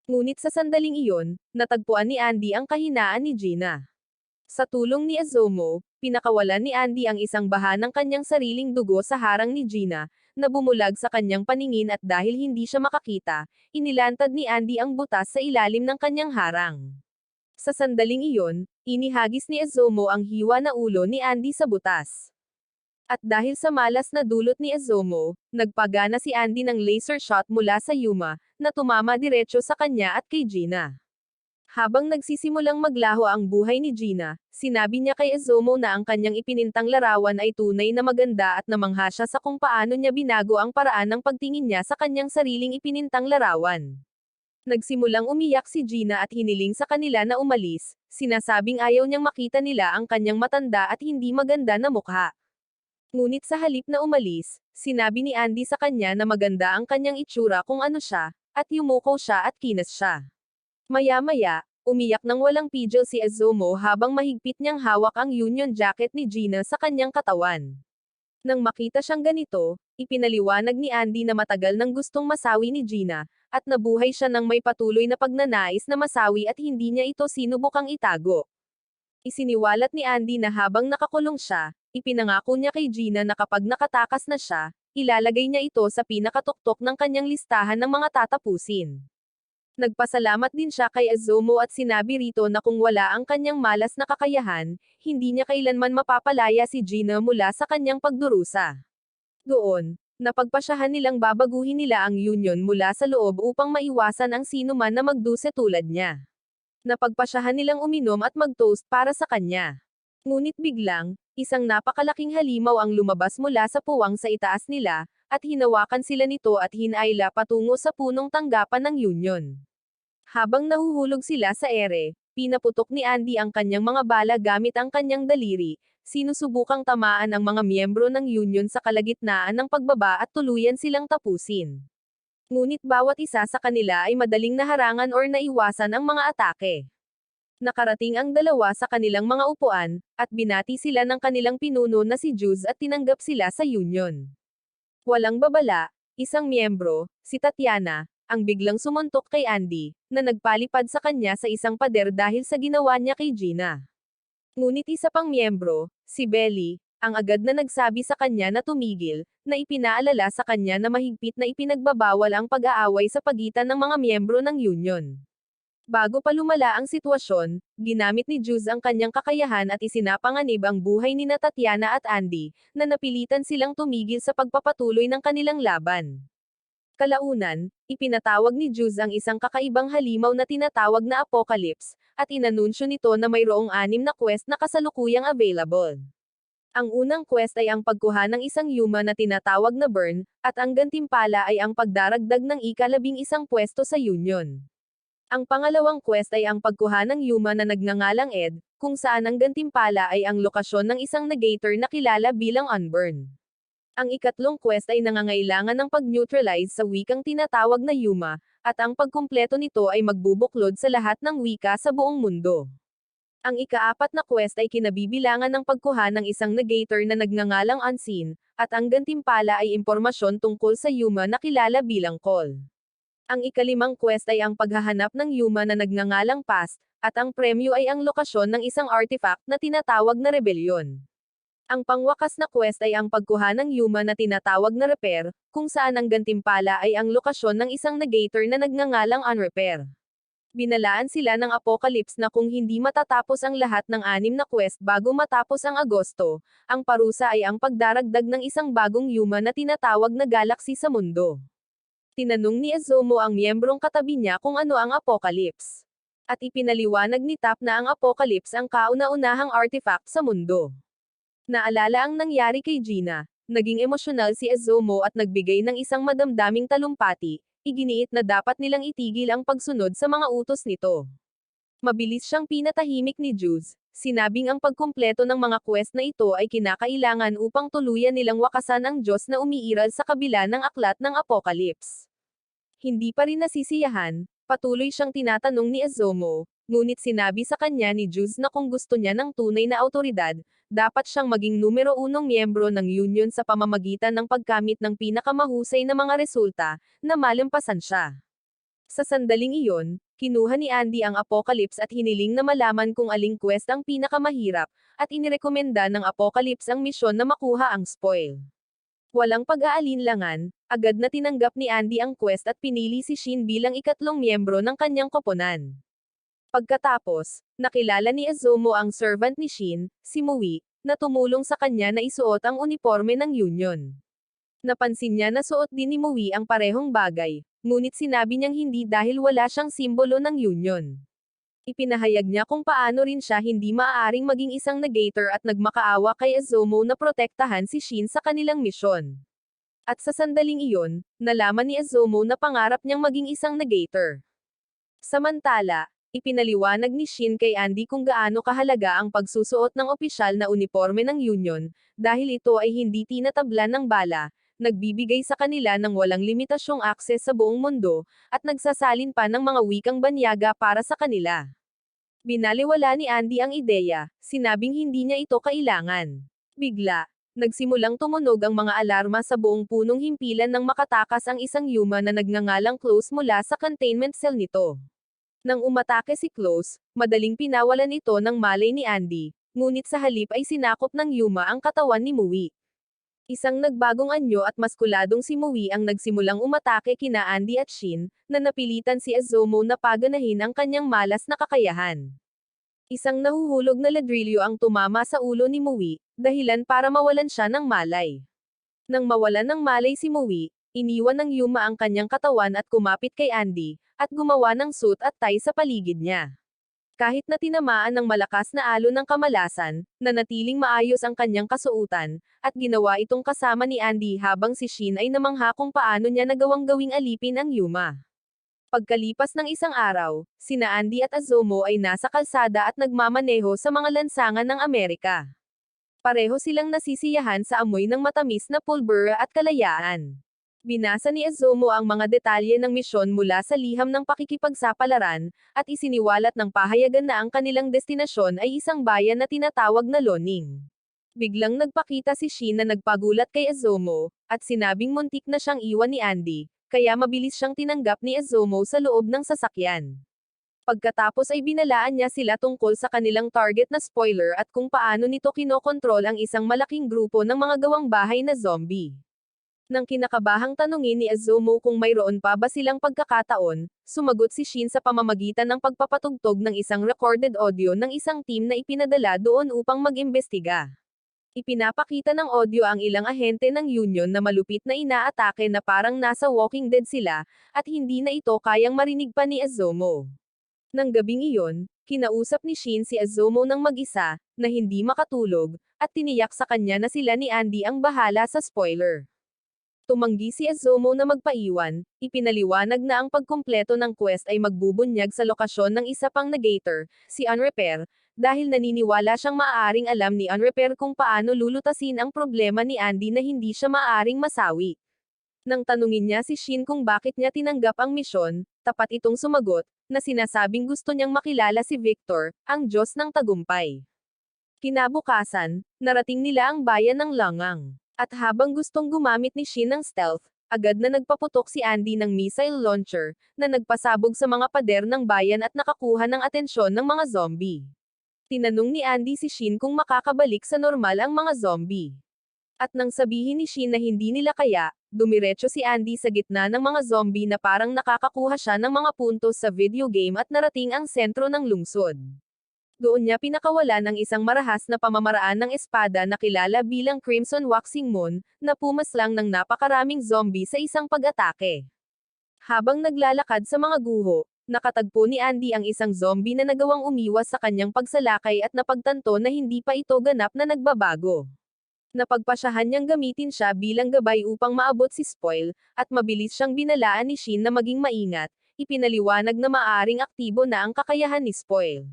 Speaker 1: Ngunit sa sandaling iyon, natagpuan ni Andy ang kahinaan ni Gina. Sa tulong ni Azomo, pinakawalan ni Andy ang isang baha ng kanyang sariling dugo sa harang ni Gina, na bumulag sa kanyang paningin at dahil hindi siya makakita, inilantad ni Andy ang butas sa ilalim ng kanyang harang. Sa sandaling iyon, inihagis ni Azomo ang hiwa na ulo ni Andy sa butas. At dahil sa malas na dulot ni Azomo, nagpagana si Andy ng laser shot mula sa Yuma, na tumama diretso sa kanya at kay Gina. Habang nagsisimulang maglaho ang buhay ni Gina, sinabi niya kay Azomo na ang kanyang ipinintang larawan ay tunay na maganda at namangha siya sa kung paano niya binago ang paraan ng pagtingin niya sa kanyang sariling ipinintang larawan. Nagsimulang umiyak si Gina at hiniling sa kanila na umalis, sinasabing ayaw niyang makita nila ang kanyang matanda at hindi maganda na mukha. Ngunit sa halip na umalis, sinabi ni Andy sa kanya na maganda ang kanyang itsura kung ano siya, at yumuko siya at kinas siya. Maya-maya, umiyak nang walang pigil si Azomo habang mahigpit niyang hawak ang union jacket ni Gina sa kanyang katawan. Nang makita siyang ganito, ipinaliwanag ni Andy na matagal nang gustong masawi ni Gina, at nabuhay siya ng may patuloy na pagnanais na masawi at hindi niya ito sinubukang itago. Isiniwalat ni Andy na habang nakakulong siya, ipinangako niya kay Gina na kapag nakatakas na siya, ilalagay niya ito sa pinakatuktok ng kanyang listahan ng mga tatapusin. Nagpasalamat din siya kay Azomo at sinabi rito na kung wala ang kanyang malas na kakayahan, hindi niya kailanman mapapalaya si Gina mula sa kanyang pagdurusa. Doon, napagpasyahan nilang babaguhin nila ang union mula sa loob upang maiwasan ang sinuman na magduse tulad niya. Napagpasyahan nilang uminom at mag-toast para sa kanya. Ngunit biglang, isang napakalaking halimaw ang lumabas mula sa puwang sa itaas nila, at hinawakan sila nito at hinayla patungo sa punong tanggapan ng union. Habang nahuhulog sila sa ere, pinaputok ni Andy ang kanyang mga bala gamit ang kanyang daliri, sinusubukang tamaan ang mga miyembro ng union sa kalagitnaan ng pagbaba at tuluyan silang tapusin. Ngunit bawat isa sa kanila ay madaling naharangan or naiwasan ang mga atake. Nakarating ang dalawa sa kanilang mga upuan, at binati sila ng kanilang pinuno na si Juz at tinanggap sila sa union. Walang babala, isang miyembro, si Tatiana, ang biglang sumuntok kay Andy, na nagpalipad sa kanya sa isang pader dahil sa ginawa niya kay Gina. Ngunit isa pang miyembro, si Belly, ang agad na nagsabi sa kanya na tumigil, na ipinaalala sa kanya na mahigpit na ipinagbabawal ang pag-aaway sa pagitan ng mga miyembro ng union. Bago pa lumala ang sitwasyon, ginamit ni Juz ang kanyang kakayahan at isinapanganib ang buhay ni Tatiana at Andy, na napilitan silang tumigil sa pagpapatuloy ng kanilang laban. Kalaunan, ipinatawag ni Juz ang isang kakaibang halimaw na tinatawag na Apocalypse, at inanunsyo nito na mayroong 6 na quest na kasalukuyang available. Ang unang quest ay ang pagkuha ng isang yuma na tinatawag na Burn, at ang gantimpala ay ang pagdaragdag ng ika-11 pwesto sa Union. Ang pangalawang quest ay ang pagkuha ng yuma na nagngangalang Ed, kung saan ang gantimpala ay ang lokasyon ng isang negator na kilala bilang Unburn. Ang ikatlong quest ay nangangailangan ng pag-neutralize sa wikang tinatawag na yuma, at ang pagkumpleto nito ay magbubuklod sa lahat ng wika sa buong mundo. Ang ika-4 na quest ay kinabibilangan ng pagkuha ng isang negator na nagngangalang Unseen, at ang gantimpala ay impormasyon tungkol sa yuma na kilala bilang Call. Ang ika-5 quest ay ang paghahanap ng yuma na nagngangalang Past, at ang premyo ay ang lokasyon ng isang artifact na tinatawag na Rebellion. Ang pangwakas na quest ay ang pagkuha ng yuma na tinatawag na Repair, kung saan ang gantimpala ay ang lokasyon ng isang negator na nagngangalang Unrepair. Binalaan sila ng Apocalypse na kung hindi matatapos ang lahat ng 6 na quest bago matapos ang Agosto, ang parusa ay ang pagdaragdag ng isang bagong yuma na tinatawag na galaxy sa mundo. Tinanong ni Azomo ang miyembrong katabi niya kung ano ang Apocalypse. At ipinaliwanag ni Tap na ang Apocalypse ang kauna-unahang artifact sa mundo. Naalala ang nangyari kay Gina, naging emosyonal si Azomo at nagbigay ng isang madamdaming talumpati, iginiit na dapat nilang itigil ang pagsunod sa mga utos nito. Mabilis siyang pinatahimik ni Juz, sinabing ang pagkumpleto ng mga quest na ito ay kinakailangan upang tuluyan nilang wakasan ang Diyos na umiiral sa kabila ng aklat ng Apocalypse. Hindi pa rin nasisiyahan, patuloy siyang tinatanong ni Azomo, ngunit sinabi sa kanya ni Juz na kung gusto niya ng tunay na awtoridad, dapat siyang maging numero 1 miyembro ng union sa pamamagitan ng pagkamit ng pinakamahusay na mga resulta, na malampasan siya. Sa sandaling iyon, kinuha ni Andy ang Apocalypse at hiniling na malaman kung aling quest ang pinakamahirap, at inirekomenda ng Apocalypse ang misyon na makuha ang spoil. Walang pag-aalinlangan, agad na tinanggap ni Andy ang quest at pinili si Shin bilang ikatlong miyembro ng kanyang koponan. Pagkatapos, nakilala ni Azomo ang servant ni Shin, si Mui, na tumulong sa kanya na isuot ang uniforme ng Union. Napansin niya na suot din ni Mui ang parehong bagay, ngunit sinabi niyang hindi dahil wala siyang simbolo ng Union. Ipinahayag niya kung paano rin siya hindi maaaring maging isang negator at nagmakaawa kay Azomo na protektahan si Shin sa kanilang misyon. At sa sandaling iyon, nalaman ni Azomo na pangarap niyang maging isang negator. Samantala, ipinaliwanag ni Shin kay Andy kung gaano kahalaga ang pagsusuot ng opisyal na uniforme ng Union, dahil ito ay hindi tinatablan ng bala, nagbibigay sa kanila ng walang limitasyong akses sa buong mundo, at nagsasalin pa ng mga wikang banyaga para sa kanila. Binaliwala ni Andy ang ideya, sinabing hindi niya ito kailangan. Bigla, nagsimulang tumunog ang mga alarma sa buong punong himpilan nang makatakas ang isang yuma na nagngangalang Close mula sa containment cell nito. Nang umatake si Close, madaling pinawalan ito ng malay ni Andy, ngunit sa halip ay sinakop ng yuma ang katawan ni Mui. Isang nagbagong anyo at maskuladong si Mui ang nagsimulang umatake kina Andy at Shin, na napilitan si Azomo na paganahin ang kanyang malas na kakayahan. Isang nahuhulog na ladrilyo ang tumama sa ulo ni Mui, dahilan para mawalan siya ng malay. Nang mawalan ng malay si Mui, iniwan ng Yuma ang kanyang katawan at kumapit kay Andy, at gumawa ng suit at tie sa paligid niya. Kahit na tinamaan ng malakas na alon ng kamalasan, nanatiling maayos ang kanyang kasuutan, at ginawa itong kasama ni Andy habang si Shin ay namangha kung paano niya nagawang gawing alipin ang Yuma. Pagkalipas ng isang araw, sina Andy at Azomo ay nasa kalsada at nagmamaneho sa mga lansangan ng Amerika. Pareho silang nasisiyahan sa amoy ng matamis na pulbura at kalayaan. Binasa ni Azomo ang mga detalye ng misyon mula sa liham ng pakikipagsapalaran, at isiniwalat ng pahayagan na ang kanilang destinasyon ay isang bayan na tinatawag na Loning. Biglang nagpakita si Shin na nagpagulat kay Azomo, at sinabing muntik na siyang iwan ni Andy, kaya mabilis siyang tinanggap ni Azomo sa loob ng sasakyan. Pagkatapos ay binalaan niya sila tungkol sa kanilang target na spoiler at kung paano nito kinokontrol ang isang malaking grupo ng mga gawang bahay na zombie. Nang kinakabahang tanungin ni Azomo kung mayroon pa ba silang pagkakataon, sumagot si Shin sa pamamagitan ng pagpapatugtog ng isang recorded audio ng isang team na ipinadala doon upang mag-imbestiga. Ipinapakita ng audio ang ilang ahente ng Union na malupit na inaatake na parang nasa Walking Dead sila, at hindi na ito kayang marinig pa ni Azomo. Nang gabing iyon, kinausap ni Shin si Azomo ng mag-isa, na hindi makatulog, at tiniyak sa kanya na sila ni Andy ang bahala sa spoiler. Tumanggi si Azomo na magpaiwan, ipinaliwanag na ang pagkumpleto ng quest ay magbubunyag sa lokasyon ng isa pang negator, si Unrepair, dahil naniniwala siyang maaaring alam ni Unrepair kung paano lulutasin ang problema ni Andy na hindi siya maaaring masawi. Nang tanungin niya si Shin kung bakit niya tinanggap ang misyon, tapat itong sumagot, na sinasabing gusto niyang makilala si Victor, ang Diyos ng tagumpay. Kinabukasan, narating nila ang bayan ng Langang. At habang gustong gumamit ni Shin ng stealth, agad na nagpaputok si Andy ng missile launcher, na nagpasabog sa mga pader ng bayan at nakakuha ng atensyon ng mga zombie. Tinanong ni Andy si Shin kung makakabalik sa normal ang mga zombie. At nang sabihin ni Shin na hindi nila kaya, dumiretso si Andy sa gitna ng mga zombie na parang nakakakuha siya ng mga puntos sa video game at narating ang sentro ng lungsod. Doon niya pinakawalan ang isang marahas na pamamaraan ng espada na kilala bilang Crimson Waxing Moon, na pumaslang ng napakaraming zombie sa isang pag-atake. Habang naglalakad sa mga guho, nakatagpo ni Andy ang isang zombie na nagawang umiwas sa kanyang pagsalakay at napagtanto na hindi pa ito ganap na nagbabago. Napagpasyahan niyang gamitin siya bilang gabay upang maabot si Spoil, at mabilis siyang binalaan ni Shin na maging maingat, ipinaliwanag na maaring aktibo na ang kakayahan ni Spoil.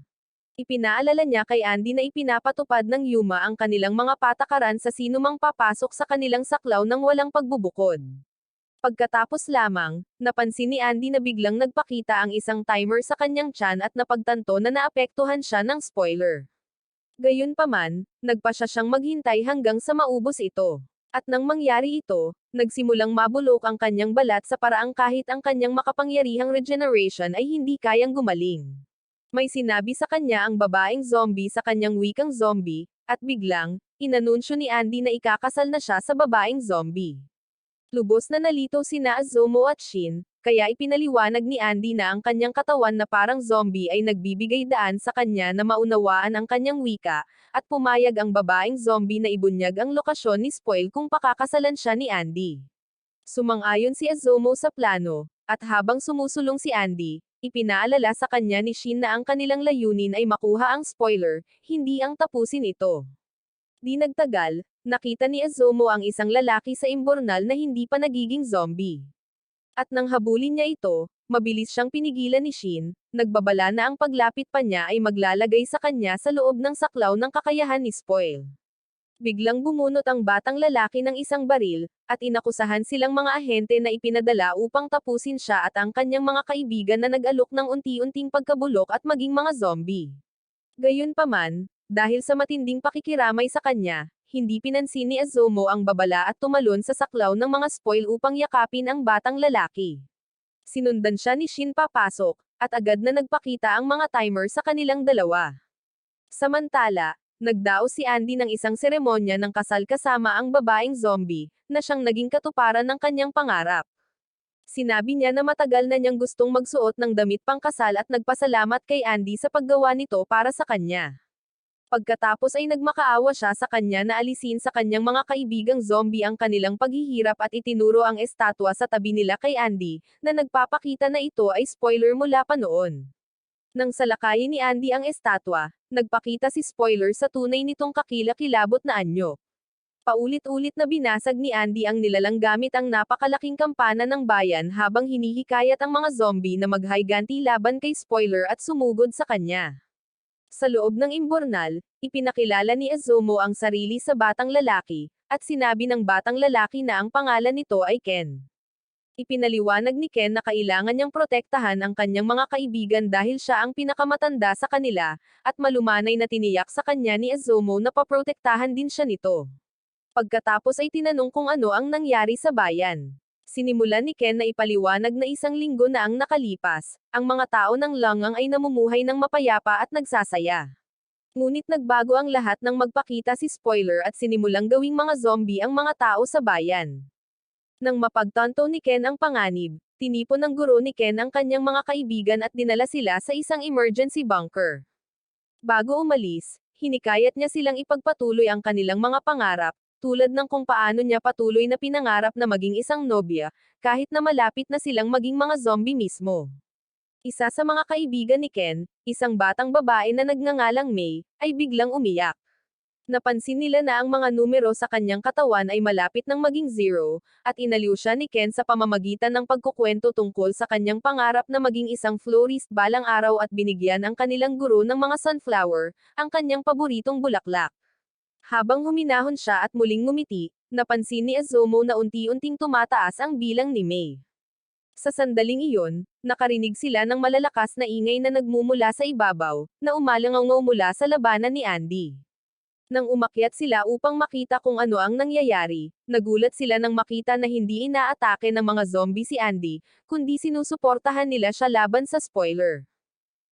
Speaker 1: Ipinaalala niya kay Andy na ipinapatupad ng Yuma ang kanilang mga patakaran sa sinumang papasok sa kanilang saklaw ng walang pagbubukod. Pagkatapos lamang, napansin ni Andy na biglang nagpakita ang isang timer sa kanyang tiyan at napagtanto na naapektuhan siya ng spoiler. Gayunpaman, nagpasya siyang maghintay hanggang sa maubos ito. At nang mangyari ito, nagsimulang mabulok ang kanyang balat sa paraang kahit ang kanyang makapangyarihang regeneration ay hindi kayang gumaling. May sinabi sa kanya ang babaeng zombie sa kanyang wikang zombie, at biglang, inanunsyo ni Andy na ikakasal na siya sa babaeng zombie. Lubos na nalito sina Azomo at Shin, kaya ipinaliwanag ni Andy na ang kanyang katawan na parang zombie ay nagbibigay daan sa kanya na maunawaan ang kanyang wika, at pumayag ang babaeng zombie na ibunyag ang lokasyon ni Spoil kung pakakasalan siya ni Andy. Sumang-ayon si Azomo sa plano, at habang sumusulong si Andy, ipinaalala sa kanya ni Shin na ang kanilang layunin ay makuha ang spoiler, hindi ang tapusin ito. Di nagtagal, nakita ni Azomo ang isang lalaki sa imbornal na hindi pa nagiging zombie. At nang habulin niya ito, mabilis siyang pinigilan ni Shin, nagbabala na ang paglapit pa niya ay maglalagay sa kanya sa loob ng saklaw ng kakayahan ni Spoil. Biglang bumunot ang batang lalaki ng isang baril, at inakusahan silang mga ahente na ipinadala upang tapusin siya at ang kanyang mga kaibigan na nag-alok ng unti-unting pagkabulok at maging mga zombie. Gayunpaman, dahil sa matinding pakikiramay sa kanya, hindi pinansin ni Azomo ang babala at tumalon sa saklaw ng mga spoil upang yakapin ang batang lalaki. Sinundan siya ni Shin papasok, at agad na nagpakita ang mga timer sa kanilang dalawa. Samantala, Nagdaos si Andy ng isang seremonya ng kasal kasama ang babaeng zombie, na siyang naging katuparan ng kanyang pangarap. Sinabi niya na matagal na niyang gustong magsuot ng damit pangkasal at nagpasalamat kay Andy sa paggawa nito para sa kanya. Pagkatapos ay nagmakaawa siya sa kanya na alisin sa kanyang mga kaibigang zombie ang kanilang paghihirap at itinuro ang estatwa sa tabi nila kay Andy, na nagpapakita na ito ay spoiler mula pa noon. Nang salakayin ni Andy ang estatwa, nagpakita si spoiler sa tunay nitong kakilakilabot na anyo. Paulit-ulit na binasag ni Andy ang nilalang gamit ang napakalaking kampana ng bayan habang hinihikayat ang mga zombie na maghiganti laban kay spoiler at sumugod sa kanya. Sa loob ng imburnal, ipinakilala ni Izumo ang sarili sa batang lalaki, at sinabi ng batang lalaki na ang pangalan nito ay Ken. Ipinaliwanag ni Ken na kailangan niyang protektahan ang kanyang mga kaibigan dahil siya ang pinakamatanda sa kanila, at malumanay na tiniyak sa kanya ni Izumo na paprotektahan din siya nito. Pagkatapos ay tinanong kung ano ang nangyari sa bayan. Sinimulan ni Ken na ipaliwanag na 1 linggo na ang nakalipas, ang mga tao ng langang ay namumuhay ng mapayapa at nagsasaya. Ngunit nagbago ang lahat nang magpakita si spoiler at sinimulang gawing mga zombie ang mga tao sa bayan. Nang mapagtanto ni Ken ang panganib, tinipon ng guro ni Ken ang kanyang mga kaibigan at dinala sila sa isang emergency bunker. Bago umalis, hinikayat niya silang ipagpatuloy ang kanilang mga pangarap, tulad ng kung paano niya patuloy na pinangarap na maging isang nobya, kahit na malapit na silang maging mga zombie mismo. Isa sa mga kaibigan ni Ken, isang batang babae na nagngangalang May, ay biglang umiyak. Napansin nila na ang mga numero sa kanyang katawan ay malapit ng maging 0, at inaliw siya ni Ken sa pamamagitan ng pagkukwento tungkol sa kanyang pangarap na maging isang florist balang araw at binigyan ang kanilang guro ng mga sunflower, ang kanyang paboritong bulaklak. Habang huminahon siya at muling ngumiti, napansin ni Izumo na unti-unting tumataas ang bilang ni May. Sa sandaling iyon, nakarinig sila ng malalakas na ingay na nagmumula sa ibabaw, na umalangaw mula sa labanan ni Andy. Nang umakyat sila upang makita kung ano ang nangyayari, nagulat sila nang makita na hindi inaatake ng mga zombie si Andy, kundi sinusuportahan nila siya laban sa spoiler.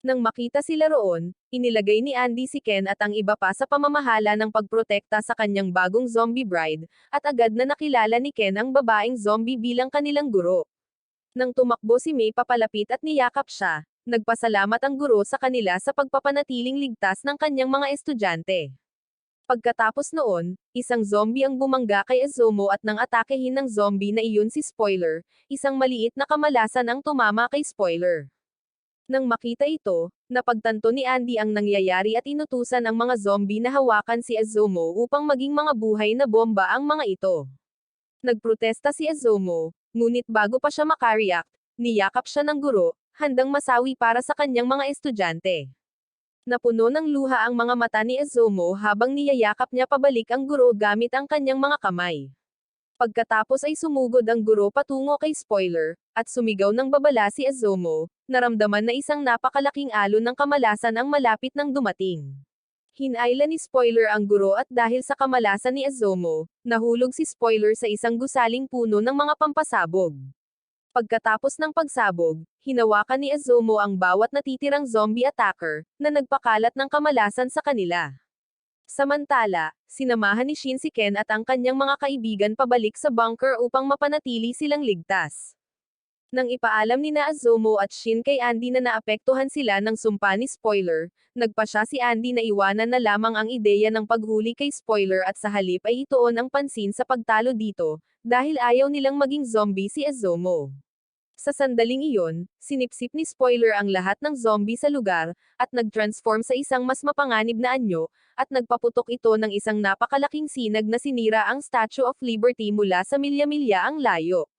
Speaker 1: Nang makita sila roon, inilagay ni Andy si Ken at ang iba pa sa pamamahala ng pagprotekta sa kanyang bagong zombie bride, at agad na nakilala ni Ken ang babaeng zombie bilang kanilang guro. Nang tumakbo si May papalapit at niyakap siya, nagpasalamat ang guro sa kanila sa pagpapanatiling ligtas ng kanyang mga estudyante. Pagkatapos noon, isang zombie ang bumangga kay Izumo at nang atakehin ng zombie na iyon si spoiler, isang maliit na kamalasan ang tumama kay spoiler. Nang makita ito, napagtanto ni Andy ang nangyayari at inutusan ang mga zombie na hawakan si Izumo upang maging mga buhay na bomba ang mga ito. Nagprotesta si Izumo, ngunit bago pa siya makareact, niyakap siya ng guro, handang masawi para sa kanyang mga estudyante. Napuno ng luha ang mga mata ni Izumo habang niyayakap niya pabalik ang guro gamit ang kanyang mga kamay. Pagkatapos ay sumugod ang guro patungo kay spoiler, at sumigaw ng babala si Izumo, naramdaman na isang napakalaking alon ng kamalasan ang malapit nang dumating. Hinayla ni spoiler ang guro at dahil sa kamalasan ni Izumo, nahulog si spoiler sa isang gusaling puno ng mga pampasabog. Pagkatapos ng pagsabog, hinawakan ni Izumo ang bawat natitirang zombie attacker, na nagpakalat ng kamalasan sa kanila. Samantala, sinamahan ni Shin si Ken at ang kanyang mga kaibigan pabalik sa bunker upang mapanatili silang ligtas. Nang ipaalam ni Izumo at Shin kay Andy na naapektuhan sila ng sumpa ni spoiler, nagpasya si Andy na iwanan na lamang ang ideya ng paghuli kay spoiler at sa halip ay ituon ang pansin sa pagtalo dito, dahil ayaw nilang maging zombie si Izumo. Sa sandaling iyon, sinipsip ni spoiler ang lahat ng zombie sa lugar, at nag-transform sa isang mas mapanganib na anyo, at nagpaputok ito ng isang napakalaking sinag na sinira ang Statue of Liberty mula sa milya-milya ang layo.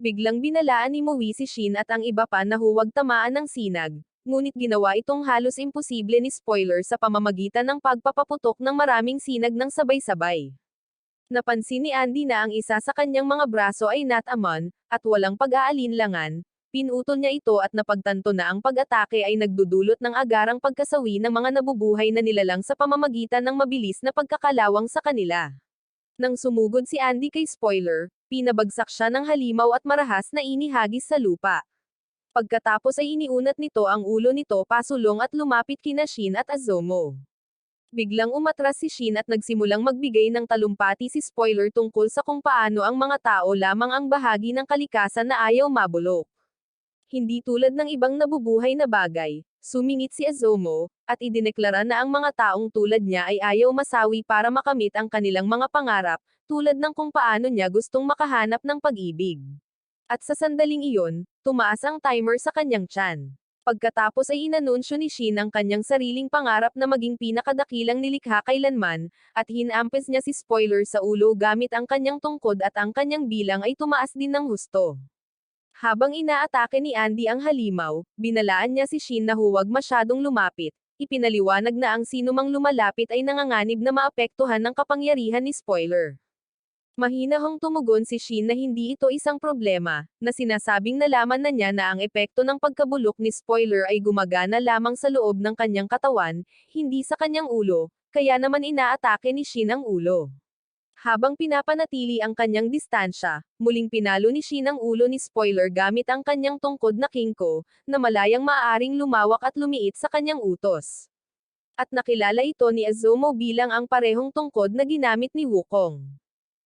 Speaker 1: Biglang binalaan ni Moe si Shin at ang iba pa na huwag tamaan ng sinag, ngunit ginawa itong halos imposible ni spoiler sa pamamagitan ng pagpapaputok ng maraming sinag ng sabay-sabay. Napansin ni Andy na ang isa sa kanyang mga braso ay natamon, at walang pag-aalinlangan, pinutol niya ito at napagtanto na ang pag-atake ay nagdudulot ng agarang pagkasawi ng mga nabubuhay na nilalang sa pamamagitan ng mabilis na pagkakalawang sa kanila. Nang sumugod si Andy kay spoiler, pinabagsak siya ng halimaw at marahas na inihagis sa lupa. Pagkatapos ay iniunat nito ang ulo nito pasulong at lumapit kina Shin at Izumo. Biglang umatras si Shin at nagsimulang magbigay ng talumpati si spoiler tungkol sa kung paano ang mga tao lamang ang bahagi ng kalikasan na ayaw mabulok. Hindi tulad ng ibang nabubuhay na bagay, sumingit si Azomo, at idineklara na ang mga taong tulad niya ay ayaw masawi para makamit ang kanilang mga pangarap, tulad ng kung paano niya gustong makahanap ng pag-ibig. At sa sandaling iyon, tumaas ang timer sa kanyang tiyan. Pagkatapos ay inanunsyo ni Shin ang kanyang sariling pangarap na maging pinakadakilang nilikha kailanman, at hinampes niya si spoiler sa ulo gamit ang kanyang tungkod at ang kanyang bilang ay tumaas din ng husto. Habang inaatake ni Andy ang halimaw, binalaan niya si Shin na huwag masyadong lumapit. Ipinaliwanag na ang sinumang lumalapit ay nanganganib na maapektuhan ng kapangyarihan ni spoiler. Mahinahong tumugon si Shin na hindi ito isang problema, na sinasabing nalaman na niya na ang epekto ng pagkabulok ni spoiler ay gumagana lamang sa loob ng kanyang katawan, hindi sa kanyang ulo, kaya naman inaatake ni Shin ang ulo. Habang pinapanatili ang kanyang distansya, muling pinalo ni Shin ang ulo ni spoiler gamit ang kanyang tungkod na kingko, na malayang maaaring lumawak at lumiit sa kanyang utos. At nakilala ito ni Azomo bilang ang parehong tungkod na ginamit ni Wukong.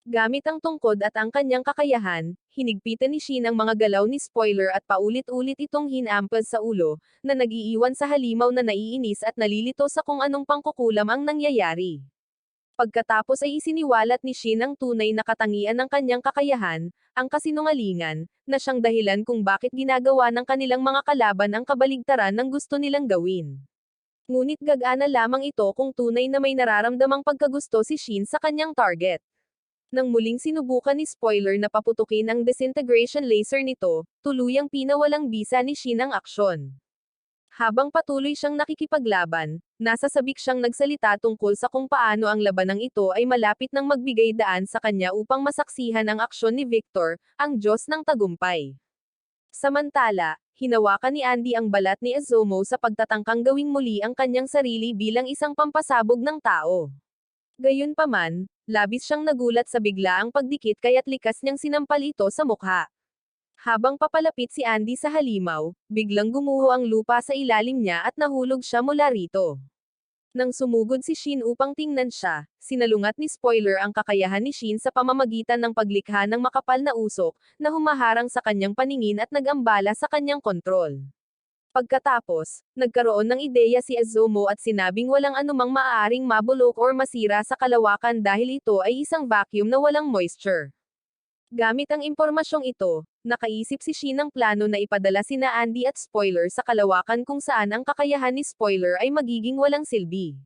Speaker 1: Gamit ang tungkod at ang kanyang kakayahan, hinigpitan ni Shin ang mga galaw ni spoiler at paulit-ulit itong hinampas sa ulo, na nag-iiwan sa halimaw na naiinis at nalilito sa kung anong pangkukulam ang nangyayari. Pagkatapos ay isiniwalat ni Shin ang tunay na katangian ng kanyang kakayahan, ang kasinungalingan, na siyang dahilan kung bakit ginagawa ng kanilang mga kalaban ang kabaligtaran ng gusto nilang gawin. Ngunit gagana lamang ito kung tunay na may nararamdamang pagkagusto si Shin sa kanyang target. Nang muling sinubukan ni spoiler na paputukin ang disintegration laser nito, tuluyang pinawalang bisa ni Shin ang aksyon. Habang patuloy siyang nakikipaglaban, nasa sabik siyang nagsalita tungkol sa kung paano ang labanang ito ay malapit nang magbigay daan sa kanya upang masaksihan ang aksyon ni Victor, ang Diyos ng tagumpay. Samantala, hinawakan ni Andy ang balat ni Azomo sa pagtatangkang gawing muli ang kanyang sarili bilang isang pampasabog ng tao. Gayunpaman, labis siyang nagulat sa biglaang pagdikit kaya't likas niyang sinampal ito sa mukha. Habang papalapit si Andy sa halimaw, biglang gumuho ang lupa sa ilalim niya at nahulog siya mula rito. Nang sumugod si Shin upang tingnan siya, sinalungat ni spoiler ang kakayahan ni Shin sa pamamagitan ng paglikha ng makapal na usok, na humaharang sa kanyang paningin at nag-ambala sa kanyang kontrol. Pagkatapos, nagkaroon ng ideya si Azomo at sinabing walang anumang maaaring mabulok or masira sa kalawakan dahil ito ay isang vacuum na walang moisture. Gamit ang impormasyong ito, nakaisip si Shin ng plano na ipadala sina Andy at spoiler sa kalawakan kung saan ang kakayahan ni spoiler ay magiging walang silbi.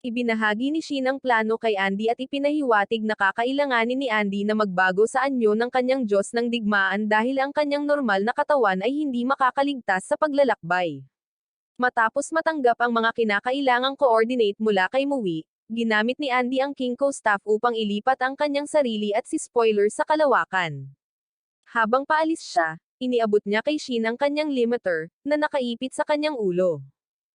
Speaker 1: Ibinahagi ni Shin ang plano kay Andy at ipinahiwatig na kakailanganin ni Andy na magbago sa anyo ng kanyang Diyos ng digmaan dahil ang kanyang normal na katawan ay hindi makakaligtas sa paglalakbay. Matapos matanggap ang mga kinakailangang coordinate mula kay Mui, ginamit ni Andy ang Kinko staff upang ilipat ang kanyang sarili at si spoiler sa kalawakan. Habang paalis siya, iniabot niya kay Shin ang kanyang limiter, na nakaipit sa kanyang ulo.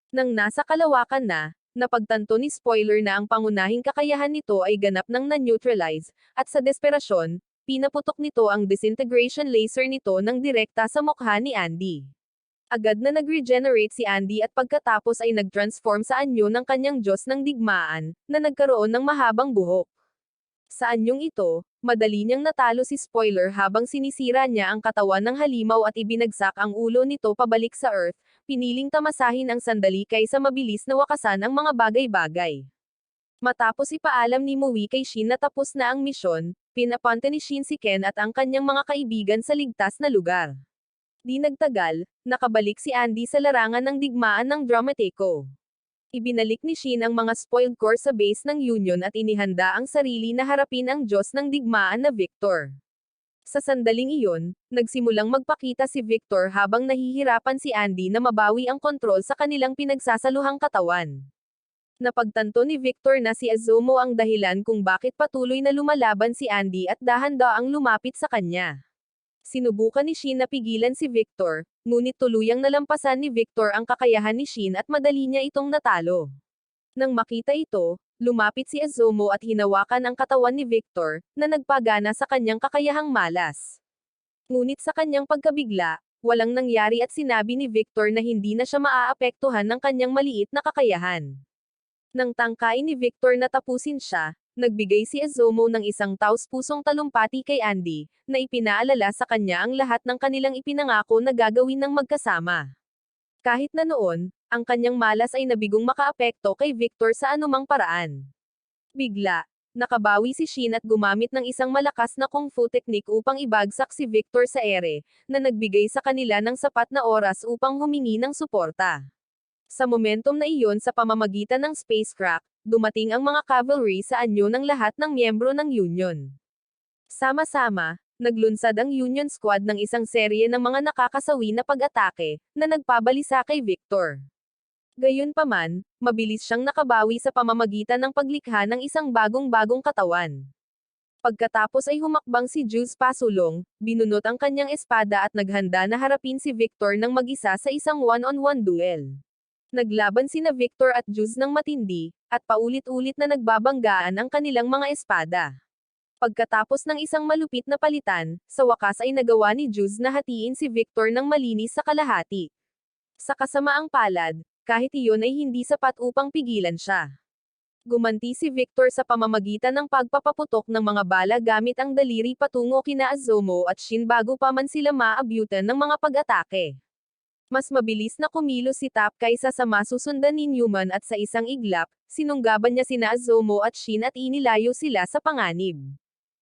Speaker 1: Nang nasa kalawakan na, napagtanto ni spoiler na ang pangunahing kakayahan nito ay ganap ng na-neutralize, at sa desperasyon, pinaputok nito ang disintegration laser nito ng direkta sa mukha ni Andy. Agad na nag-regenerate si Andy at pagkatapos ay nag-transform sa anyo ng kanyang Diyos ng digmaan, na nagkaroon ng mahabang buhok. Sa anyong ito, madali niyang natalo si spoiler habang sinisira niya ang katawan ng halimaw at ibinagsak ang ulo nito pabalik sa Earth, piniling tamasahin ang sandali kaysa mabilis na wakasan ang mga bagay-bagay. Matapos ipaalam ni Mui kay Shin na tapos na ang misyon, pinapunta ni Shin si Ken at ang kanyang mga kaibigan sa ligtas na lugar. Di nagtagal, nakabalik si Andy sa larangan ng digmaan ng Dramateco. Ibinalik ni Shin ang mga spoiled core sa base ng Union at inihanda ang sarili na harapin ang Diyos ng digmaan na Victor. Sa sandaling iyon, nagsimulang magpakita si Victor habang nahihirapan si Andy na mabawi ang kontrol sa kanilang pinagsasaluhang katawan. Napagtanto ni Victor na si Azomo ang dahilan kung bakit patuloy na lumalaban si Andy at dahan-daang lumapit sa kanya. Sinubukan ni Shin na pigilan si Victor, ngunit tuluyang nalampasan ni Victor ang kakayahan ni Shin at madali niya itong natalo. Nang makita ito, lumapit si Azomo at hinawakan ang katawan ni Victor, na nagpagana sa kanyang kakayahang malas. Ngunit sa kanyang pagkabigla, walang nangyari at sinabi ni Victor na hindi na siya maaapektuhan ng kanyang maliit na kakayahan. Nang tangkain ni Victor na tapusin siya, nagbigay si Izumo ng isang taus-pusong talumpati kay Andy, na ipinaalala sa kanya ang lahat ng kanilang ipinangako na gagawin ng magkasama. Kahit na noon, ang kanyang malas ay nabigong makaapekto kay Victor sa anumang paraan. Bigla, nakabawi si Shin at gumamit ng isang malakas na kung fu technique upang ibagsak si Victor sa ere, na nagbigay sa kanila ng sapat na oras upang humingi ng suporta. Sa momentum na iyon sa pamamagitan ng spacecraft, dumating ang mga cavalry sa anyo ng lahat ng miyembro ng Union. Sama-sama, naglunsad ang Union Squad ng isang serye ng mga nakakasawi na pag-atake, na nagpabalisa kay Victor. Gayunpaman, mabilis siyang nakabawi sa pamamagitan ng paglikha ng isang bagong-bagong katawan. Pagkatapos ay humakbang si Jules pasulong, binunot ang kanyang espada at naghanda na harapin si Victor ng mag-isa sa isang one-on-one duel. Naglaban sina Victor at Jules ng matindi, at paulit-ulit na nagbabanggaan ang kanilang mga espada. Pagkatapos ng isang malupit na palitan, sa wakas ay nagawa ni Jules na hatiin si Victor ng malinis sa kalahati. Sa kasamaang palad, kahit iyon ay hindi sapat upang pigilan siya. Gumanti si Victor sa pamamagitan ng pagpapaputok ng mga bala gamit ang daliri patungo kina Izumo at Shin bago pa man sila maabutan ng mga pag-atake. Mas mabilis na kumilos si Tap kaysa sa masusundan ni Newman at sa isang iglap, sinunggaban niya sina Izumo at Shin at inilayo sila sa panganib.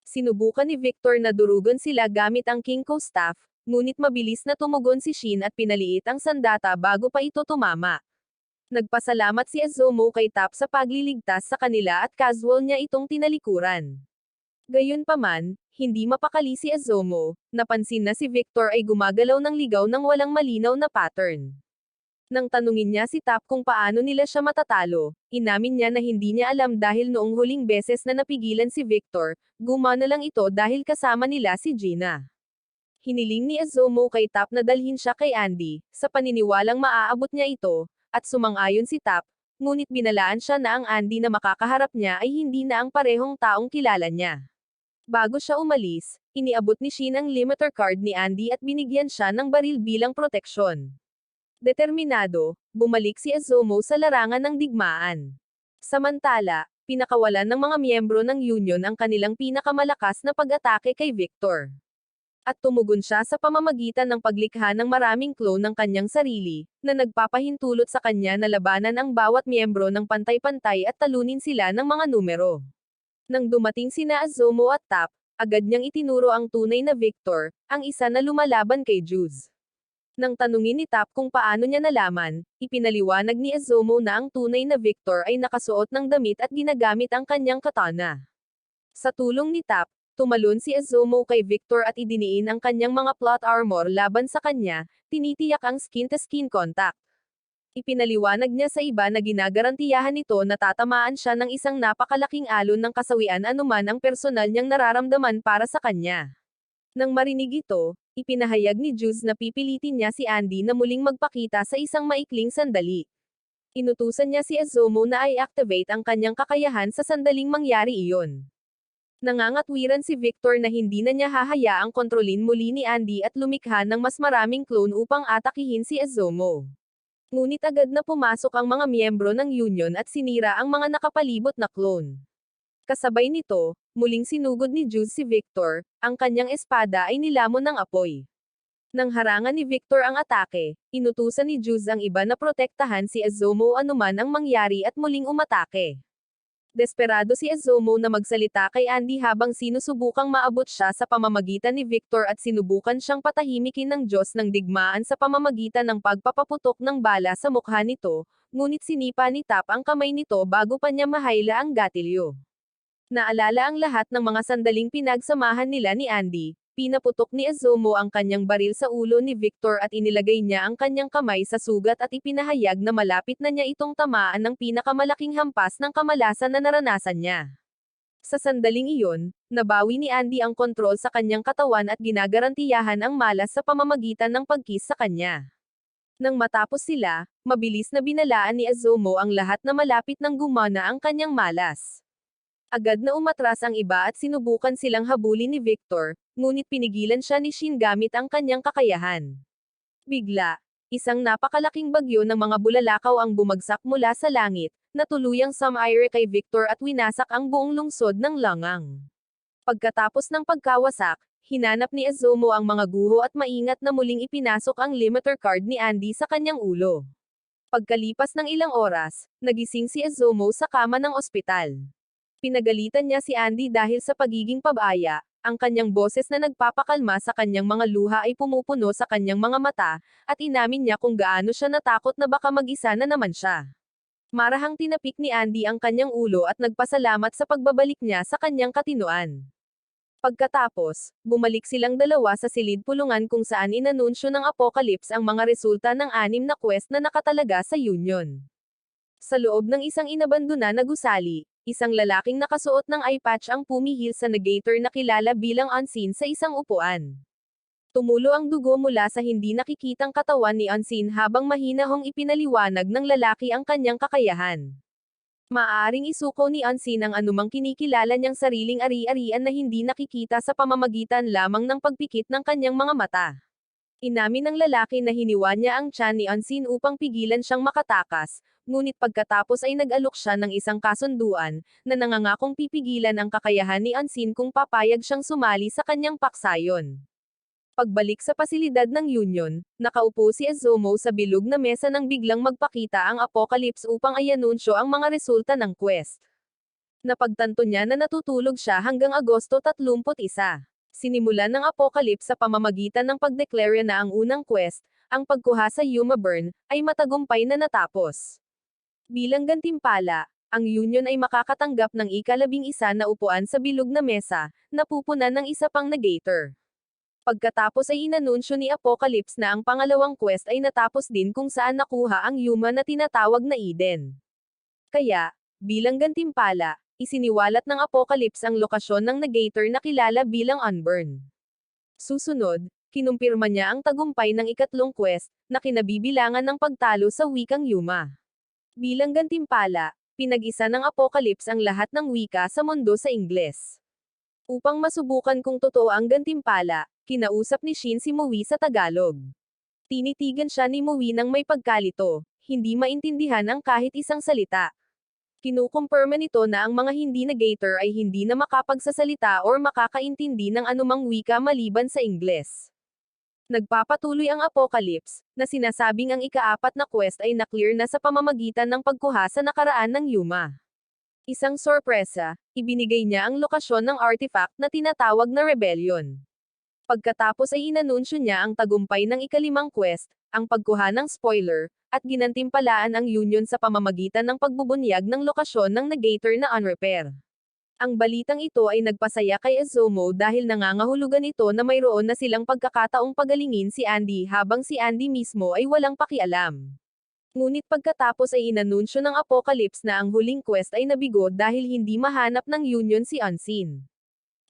Speaker 1: Sinubukan ni Victor na durugan sila gamit ang Kinko staff, ngunit mabilis na tumugon si Shin at pinaliit ang sandata bago pa ito tumama. Nagpasalamat si Izumo kay Tap sa pagliligtas sa kanila at casual niya itong tinalikuran. Gayunpaman, hindi mapakali si Izumo, napansin na si Victor ay gumagalaw ng ligaw ng walang malinaw na pattern. Nang tanungin niya si Tap kung paano nila siya matatalo, inamin niya na hindi niya alam dahil noong huling beses na napigilan si Victor, gumana lang ito dahil kasama nila si Gina. Hiniling ni Izumo kay Tap na dalhin siya kay Andy, sa paniniwalang maaabot niya ito, at sumang-ayon si Tap, ngunit binalaan siya na ang Andy na makakaharap niya ay hindi na ang parehong taong kilala niya. Bago siya umalis, iniabot ni Shin ang limiter card ni Andy at binigyan siya ng baril bilang proteksyon. Determinado, bumalik si Izumo sa larangan ng digmaan. Samantala, pinakawalan ng mga miyembro ng Union ang kanilang pinakamalakas na pag-atake kay Victor. At tumugon siya sa pamamagitan ng paglikha ng maraming clone ng kanyang sarili, na nagpapahintulot sa kanya na labanan ang bawat miyembro ng pantay-pantay at talunin sila ng mga numero. Nang dumating sina Izumo at Tap, agad niyang itinuro ang tunay na Victor, ang isa na lumalaban kay Jules. Nang tanungin ni Tap kung paano niya nalaman, ipinaliwanag ni Izumo na ang tunay na Victor ay nakasuot ng damit at ginagamit ang kanyang katana. Sa tulong ni Tap, tumalon si Izumo kay Victor at idiniin ang kanyang mga plot armor laban sa kanya, tinitiyak ang skin-to-skin contact. Ipinaliwanag niya sa iba na ginagarantiyahan nito na tatamaan siya ng isang napakalaking alon ng kasawian anuman ang personal niyang nararamdaman para sa kanya. Nang marinig ito, ipinahayag ni Jules na pipilitin niya si Andy na muling magpakita sa isang maikling sandali. Inutusan niya si Izumo na i-activate ang kanyang kakayahan sa sandaling mangyari iyon. Nangangatwiran si Victor na hindi na niya hahayaang kontrolin muli ni Andy at lumikha ng mas maraming clone upang atakihin si Izumo. Ngunit agad na pumasok ang mga miyembro ng Union at sinira ang mga nakapalibot na clone. Kasabay nito, muling sinugod ni Jules si Victor, ang kanyang espada ay nilamon ng apoy. Nang harangan ni Victor ang atake, inutusan ni Jules ang iba na protektahan si Izumo anuman ang mangyari at muling umatake. Desperado si Izumo na magsalita kay Andy habang sinusubukang maabot siya sa pamamagitan ni Victor at sinubukan siyang patahimikin ng Diyos ng digmaan sa pamamagitan ng pagpapaputok ng bala sa mukha nito, ngunit sinipa ni Tap ang kamay nito bago pa niya mahayla ang gatilyo. Naalala ang lahat ng mga sandaling pinagsamahan nila ni Andy. Pinaputok ni Izumo ang kanyang baril sa ulo ni Victor at inilagay niya ang kanyang kamay sa sugat at ipinahayag na malapit na niya itong tamaan ng pinakamalaking hampas ng kamalasan na naranasan niya. Sa sandaling iyon, nabawi ni Andy ang kontrol sa kanyang katawan at ginagarantiyahan ang malas sa pamamagitan ng pagkiss sa kanya. Nang matapos sila, mabilis na binalaan ni Izumo ang lahat na malapit nang gumana ang kanyang malas. Agad na umatras ang iba at sinubukan silang habulin ni Victor, ngunit pinigilan siya ni Shin gamit ang kanyang kakayahan. Bigla, isang napakalaking bagyo ng mga bulalakaw ang bumagsak mula sa langit, na tuluyang sumaire kay Victor at winasak ang buong lungsod ng Langang. Pagkatapos ng pagkawasak, hinanap ni Izumo ang mga guho at maingat na muling ipinasok ang limiter card ni Andy sa kanyang ulo. Pagkalipas ng ilang oras, nagising si Izumo sa kama ng ospital. Pinagalitan niya si Andy dahil sa pagiging pabaya, ang kanyang boses na nagpapakalma sa kanyang mga luha ay pumupuno sa kanyang mga mata, at inamin niya kung gaano siya natakot na baka mag-isa na naman siya. Marahang tinapik ni Andy ang kanyang ulo at nagpasalamat sa pagbabalik niya sa kanyang katinoan. Pagkatapos, bumalik silang dalawa sa silid-pulungan kung saan inanunsyo ng Apocalypse ang mga resulta ng 6 na quest na nakatalaga sa Union. Sa loob ng isang inabandona na gusali, isang lalaking nakasuot ng eye patch ang pumihil sa negator na kilala bilang Unseen sa isang upuan. Tumulo ang dugo mula sa hindi nakikitang katawan ni Unseen habang mahinahong ipinaliwanag ng lalaki ang kanyang kakayahan. Maaaring isuko ni Unseen ang anumang kinikilala niyang sariling ari-arian na hindi nakikita sa pamamagitan lamang ng pagpikit ng kanyang mga mata. Inamin ng lalaki na hiniwa niya ang tiyan ni Unseen upang pigilan siyang makatakas, ngunit pagkatapos ay nag-alok siya ng isang kasunduan, na nangangakong pipigilan ang kakayahan ni Unseen kung papayag siyang sumali sa kanyang paksayon. Pagbalik sa pasilidad ng Union, nakaupo si Izumo sa bilog na mesa nang biglang magpakita ang Apocalypse upang ianunsyo ang mga resulta ng quest. Napagtanto niya na natutulog siya hanggang Agosto 31. Sinimulan ng Apocalypse sa pamamagitan ng pagdeklara na ang unang quest, ang pagkuha sa Yuma Burn, ay matagumpay na natapos. Bilang gantimpala, ang Union ay makakatanggap ng ika-11 na upuan sa bilog na mesa, na pupunan ng isa pang negator. Pagkatapos ay inanunsyo ni Apocalypse na ang pangalawang quest ay natapos din kung saan nakuha ang Yuma na tinatawag na Eden. Kaya, bilang gantimpala, isiniwalat ng Apocalypse ang lokasyon ng negator na kilala bilang Unburn. Susunod, kinumpirma niya ang tagumpay ng ikatlong quest, na kinabibilangan ng pagtalo sa wikang Yuma. Bilang gantimpala, pinag-isa ng Apocalypse ang lahat ng wika sa mundo sa Ingles. Upang masubukan kung totoo ang gantimpala, kinausap ni Shin si Mui sa Tagalog. Tinitigan siya ni Mui nang may pagkalito, hindi maintindihan ang kahit isang salita. Kinukumpirma nito na ang mga hindi negator ay hindi na makapagsasalita or makakaintindi ng anumang wika maliban sa Ingles. Nagpapatuloy ang Apocalypse, na sinasabing ang ika-4 na quest ay na-clear na sa pamamagitan ng pagkuha sa nakaraan ng Yuma. Isang sorpresa, ibinigay niya ang lokasyon ng artifact na tinatawag na Rebellion. Pagkatapos ay inanunsyo niya ang tagumpay ng ika-5 quest, ang pagkuha ng spoiler, at ginantimpalaan ang Union sa pamamagitan ng pagbubunyag ng lokasyon ng negator na Unrepair. Ang balitang ito ay nagpasaya kay Izumo dahil nangangahulugan ito na mayroon na silang pagkakataong pagalingin si Andy habang si Andy mismo ay walang pakialam. Ngunit pagkatapos ay inanunsyo ng Apocalypse na ang huling quest ay nabigo dahil hindi mahanap ng Union si Unseen.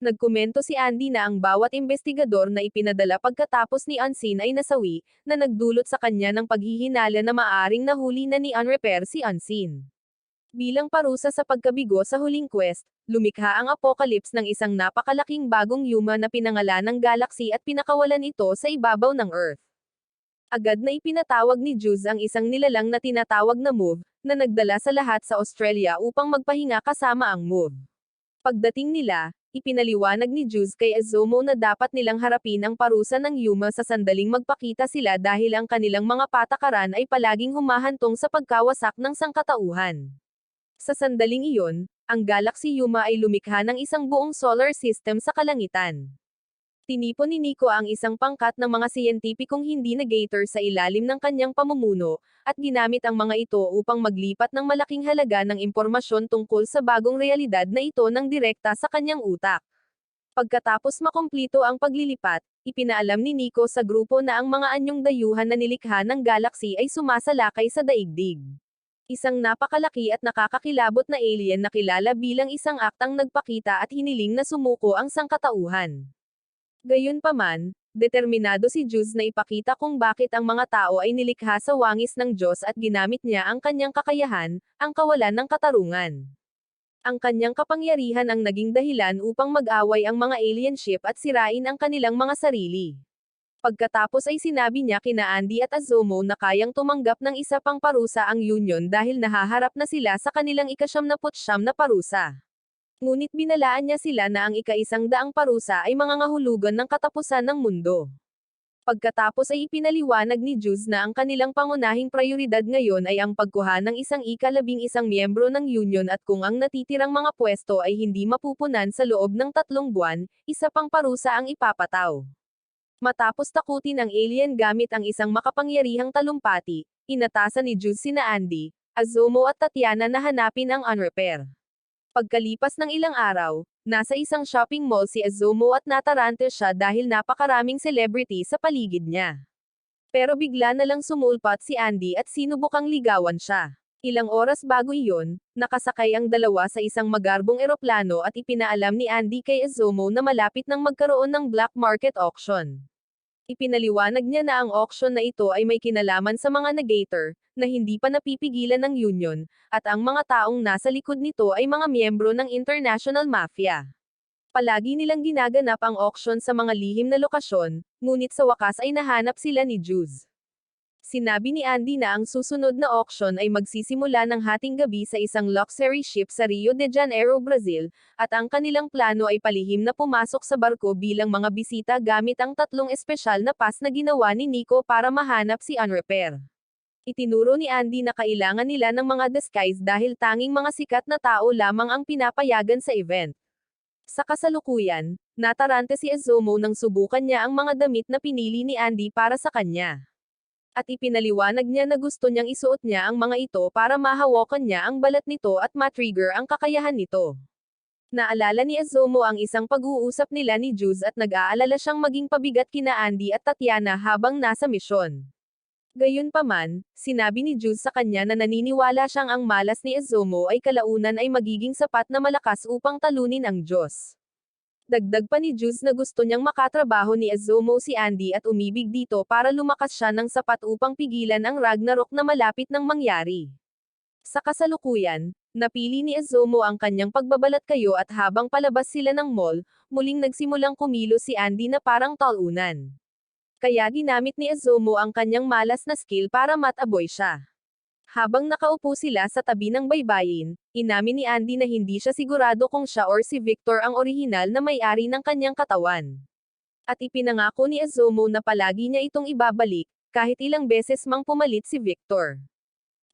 Speaker 1: Nagkomento si Andy na ang bawat investigador na ipinadala pagkatapos ni Unseen ay nasawi, na nagdulot sa kanya ng paghihinala na maaring nahuli na ni Unrepair si Unseen. Bilang parusa sa pagkabigo sa huling quest, lumikha ang Apocalypse ng isang napakalaking bagong Yuma na pinangalan ng Galaxy at pinakawalan ito sa ibabaw ng Earth. Agad na ipinatawag ni Juz ang isang nilalang na tinatawag na Move, na nagdala sa lahat sa Australia upang magpahinga kasama ang Move. Pagdating nila, ipinaliwanag ni Juz kay Izumo na dapat nilang harapin ang parusa ng Yuma sa sandaling magpakita sila dahil ang kanilang mga patakaran ay palaging humahantong sa pagkawasak ng sangkatauhan. Sa sandaling iyon, ang Galaxy Yuma ay lumikha ng isang buong solar system sa kalangitan. Tinipon ni Nico ang isang pangkat ng mga siyentipikong hindi negator sa ilalim ng kanyang pamumuno, at ginamit ang mga ito upang maglipat ng malaking halaga ng impormasyon tungkol sa bagong realidad na ito ng direkta sa kanyang utak. Pagkatapos makumplito ang paglilipat, ipinaalam ni Nico sa grupo na ang mga anyong dayuhan na nilikha ng Galaxy ay sumasalakay sa daigdig. Isang napakalaki at nakakakilabot na alien na kilala bilang isang aktang nagpakita at hiniling na sumuko ang sangkatauhan. Gayunpaman, determinado si Juz na ipakita kung bakit ang mga tao ay nilikha sa wangis ng Diyos at ginamit niya ang kanyang kakayahan, ang kawalan ng katarungan. Ang kanyang kapangyarihan ang naging dahilan upang mag-away ang mga alien ship at sirain ang kanilang mga sarili. Pagkatapos ay sinabi niya kina Andy at Azomo na kayang tumanggap ng isa pang parusa ang union dahil nahaharap na sila sa kanilang ika-79 na parusa. Ngunit binalaan niya sila na ang ika-100 parusa ay mangangahulugan ng katapusan ng mundo. Pagkatapos ay ipinaliwanag ni Juice na ang kanilang pangunahing prioridad ngayon ay ang pagkuha ng isang ika-11 miyembro ng union at kung ang natitirang mga pwesto ay hindi mapupunan sa loob ng 3 buwan, isa pang parusa ang ipapataw. Matapos takutin ang alien gamit ang isang makapangyarihang talumpati, inatasan ni Juice sina Andy, Azomo at Tatiana na hanapin ang Unrepair. Pagkalipas ng ilang araw, nasa isang shopping mall si Azomo at natarante siya dahil napakaraming celebrity sa paligid niya. Pero bigla na lang sumulpat si Andy at sinubukang ligawan siya. Ilang oras bago iyon, nakasakay ang dalawa sa isang magarbong eroplano at ipinaalam ni Andy kay Azomo na malapit nang magkaroon ng black market auction. Ipinaliwanag niya na ang auction na ito ay may kinalaman sa mga negator, na hindi pa napipigilan ng union, at ang mga taong nasa likod nito ay mga miyembro ng international mafia. Palagi nilang ginaganap ang auction sa mga lihim na lokasyon, ngunit sa wakas ay nahanap sila ni Juice. Sinabi ni Andy na ang susunod na auction ay magsisimula ng hating gabi sa isang luxury ship sa Rio de Janeiro, Brazil, at ang kanilang plano ay palihim na pumasok sa barko bilang mga bisita gamit ang 3 espesyal na pass na ginawa ni Nico para mahanap si Unrepair. Itinuro ni Andy na kailangan nila ng mga disguise dahil tanging mga sikat na tao lamang ang pinapayagan sa event. Sa kasalukuyan, natarante si Azomo nang subukan niya ang mga damit na pinili ni Andy para sa kanya. At ipinaliwanag niya na gusto niyang isuot niya ang mga ito para mahawakan niya ang balat nito at matrigger ang kakayahan nito. Naalala ni Azomo ang isang pag-uusap nila ni Juice at nag-aalala siyang maging pabigat kina Andy at Tatiana habang nasa misyon. Gayunpaman, sinabi ni Juice sa kanya na naniniwala siyang ang malas ni Azomo ay kalaunan ay magiging sapat na malakas upang talunin ang Diyos. Dagdag pa ni Juice na gusto niyang makatrabaho ni Azomo si Andy at umibig dito para lumakas siya ng sapat upang pigilan ang Ragnarok na malapit nang mangyari. Sa kasalukuyan, napili ni Azomo ang kanyang pagbabalat kayo at habang palabas sila ng mall, muling nagsimulang kumilos si Andy na parang talunan. Kaya ginamit ni Azomo ang kanyang malas na skill para mataboy siya. Habang nakaupo sila sa tabi ng baybayin, inamin ni Andy na hindi siya sigurado kung siya or si Victor ang orihinal na may-ari ng kanyang katawan. At ipinangako ni Azomo na palagi niya itong ibabalik, kahit ilang beses mang pumalit si Victor.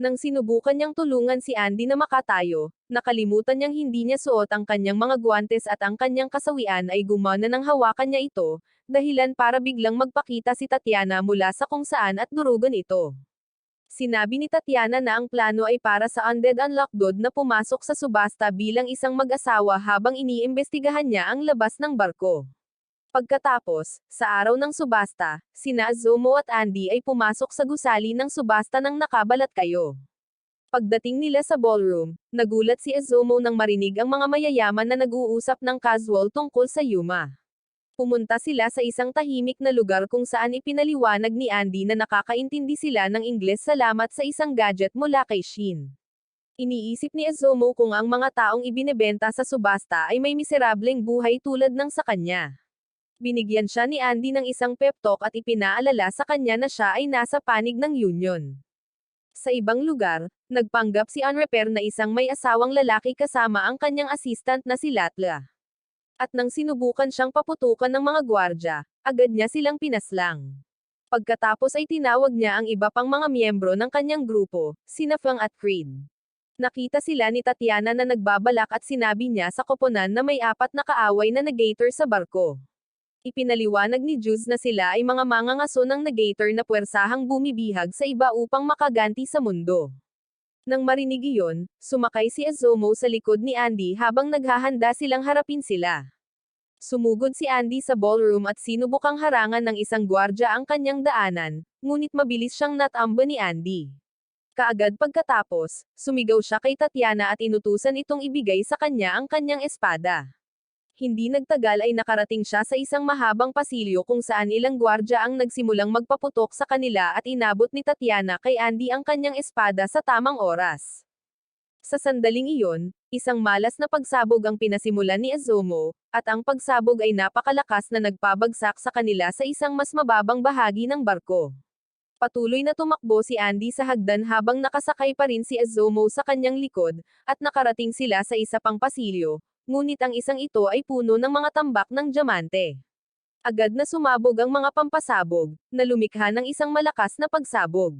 Speaker 1: Nang sinubukan niyang tulungan si Andy na makatayo, nakalimutan niyang hindi niya suot ang kanyang mga guwantes at ang kanyang kasawian ay gumana nang hawakan niya ito, dahilan para biglang magpakita si Tatiana mula sa kung saan at durugan ito. Sinabi ni Tatiana na ang plano ay para sa Undead Unlocked na pumasok sa subasta bilang isang mag-asawa habang iniimbestigahan niya ang labas ng barko. Pagkatapos, sa araw ng subasta, sina Azomo at Andy ay pumasok sa gusali ng subasta ng nakabalat kayo. Pagdating nila sa ballroom, nagulat si Azomo nang marinig ang mga mayayaman na nag-uusap ng casual tungkol sa Yuma. Pumunta sila sa isang tahimik na lugar kung saan ipinaliwanag ni Andy na nakakaintindi sila ng Ingles salamat sa isang gadget mula kay Shin. Iniisip ni Azomo kung ang mga taong ibinebenta sa subasta ay may miserableng buhay tulad ng sa kanya. Binigyan siya ni Andy ng isang pep talk at ipinaalala sa kanya na siya ay nasa panig ng union. Sa ibang lugar, nagpanggap si Unrepair na isang may asawang lalaki kasama ang kanyang assistant na si Latla. At nang sinubukan siyang paputukan ng mga gwardya, agad niya silang pinaslang. Pagkatapos ay tinawag niya ang iba pang mga miyembro ng kanyang grupo, sina Fang at Creed. Nakita sila ni Tatiana na nagbabalak at sinabi niya sa koponan na may 4 na kaaway na negator sa barko. Ipinaliwanag ni Juice na sila ay mga mangangaso ng negator na puwersahang bumibihag sa iba upang makaganti sa mundo. Nang marinig iyon, sumakay si Azomo sa likod ni Andy habang naghahanda silang harapin sila. Sumugod si Andy sa ballroom at sinubukang harangan ng isang gwardya ang kanyang daanan, ngunit mabilis siyang natamba ni Andy. Kaagad pagkatapos, sumigaw siya kay Tatiana at inutusan itong ibigay sa kanya ang kanyang espada. Hindi nagtagal ay nakarating siya sa isang mahabang pasilyo kung saan ilang gwardya ang nagsimulang magpaputok sa kanila at inabot ni Tatiana kay Andy ang kanyang espada sa tamang oras. Sa sandaling iyon, isang malas na pagsabog ang pinasimulan ni Azomo, at ang pagsabog ay napakalakas na nagpabagsak sa kanila sa isang mas mababang bahagi ng barko. Patuloy na tumakbo si Andy sa hagdan habang nakasakay pa rin si Azomo sa kanyang likod, at nakarating sila sa isa pang pasilyo, ngunit ang isang ito ay puno ng mga tambak ng diamante. Agad na sumabog ang mga pampasabog, na lumikha ng isang malakas na pagsabog.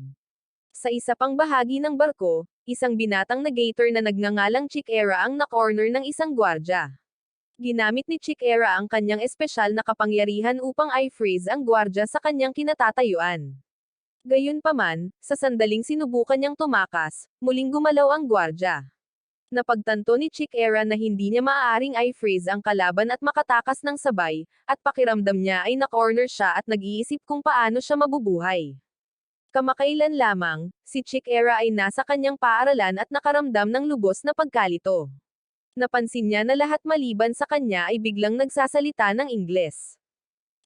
Speaker 1: Sa isa pang bahagi ng barko, isang binatang na gator na nagngangalang Chick-Era ang na-corner ng isang gwardya. Ginamit ni Chick-Era ang kanyang espesyal na kapangyarihan upang i-freeze ang gwardya sa kanyang kinatatayuan. Gayunpaman, sa sandaling sinubukan niyang tumakas, muling gumalaw ang gwardya. Napagtanto ni Chick-Era na hindi niya maaaring i-freeze ang kalaban at makatakas ng sabay, at pakiramdam niya ay na-corner siya at nag-iisip kung paano siya mabubuhay. Kamakailan lamang, si Chick-Era ay nasa kanyang paaralan at nakaramdam ng lubos na pagkalito. Napansin niya na lahat maliban sa kanya ay biglang nagsasalita ng Ingles.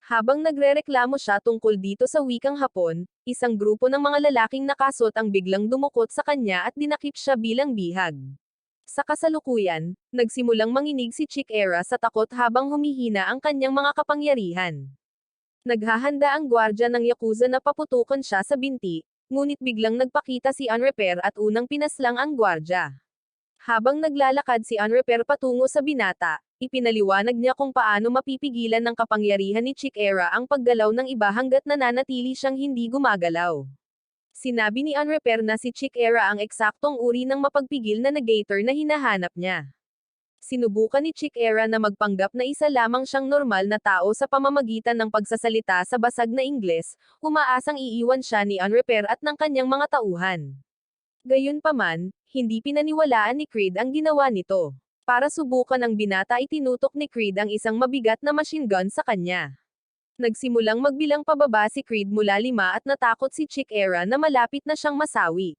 Speaker 1: Habang nagrereklamo siya tungkol dito sa wikang Hapon, isang grupo ng mga lalaking nakasot ang biglang dumukot sa kanya at dinakip siya bilang bihag. Sa kasalukuyan, nagsimulang manginig si Chick-Era sa takot habang humihina ang kanyang mga kapangyarihan. Naghahanda ang gwardya ng Yakuza na paputukan siya sa binti, ngunit biglang nagpakita si Unrepair at unang pinaslang ang gwardya. Habang naglalakad si Unrepair patungo sa binata, ipinaliwanag niya kung paano mapipigilan ng kapangyarihan ni Chick-Era ang paggalaw ng iba hanggat nananatili siyang hindi gumagalaw. Sinabi ni Unrepair na si Chick-Era ang eksaktong uri ng mapagpigil na gator na hinahanap niya. Sinubukan ni Chick-Era na magpanggap na isa lamang siyang normal na tao sa pamamagitan ng pagsasalita sa basag na Ingles, umaasang iiwan siya ni Unrepair at ng kanyang mga tauhan. Gayunpaman, hindi pinaniwalaan ni Creed ang ginawa nito. Para subukan ang binata ay tinutok ni Creed ang isang mabigat na machine gun sa kanya. Nagsimulang magbilang pababa si Creed mula 5 at natakot si Chick-Era na malapit na siyang masawi.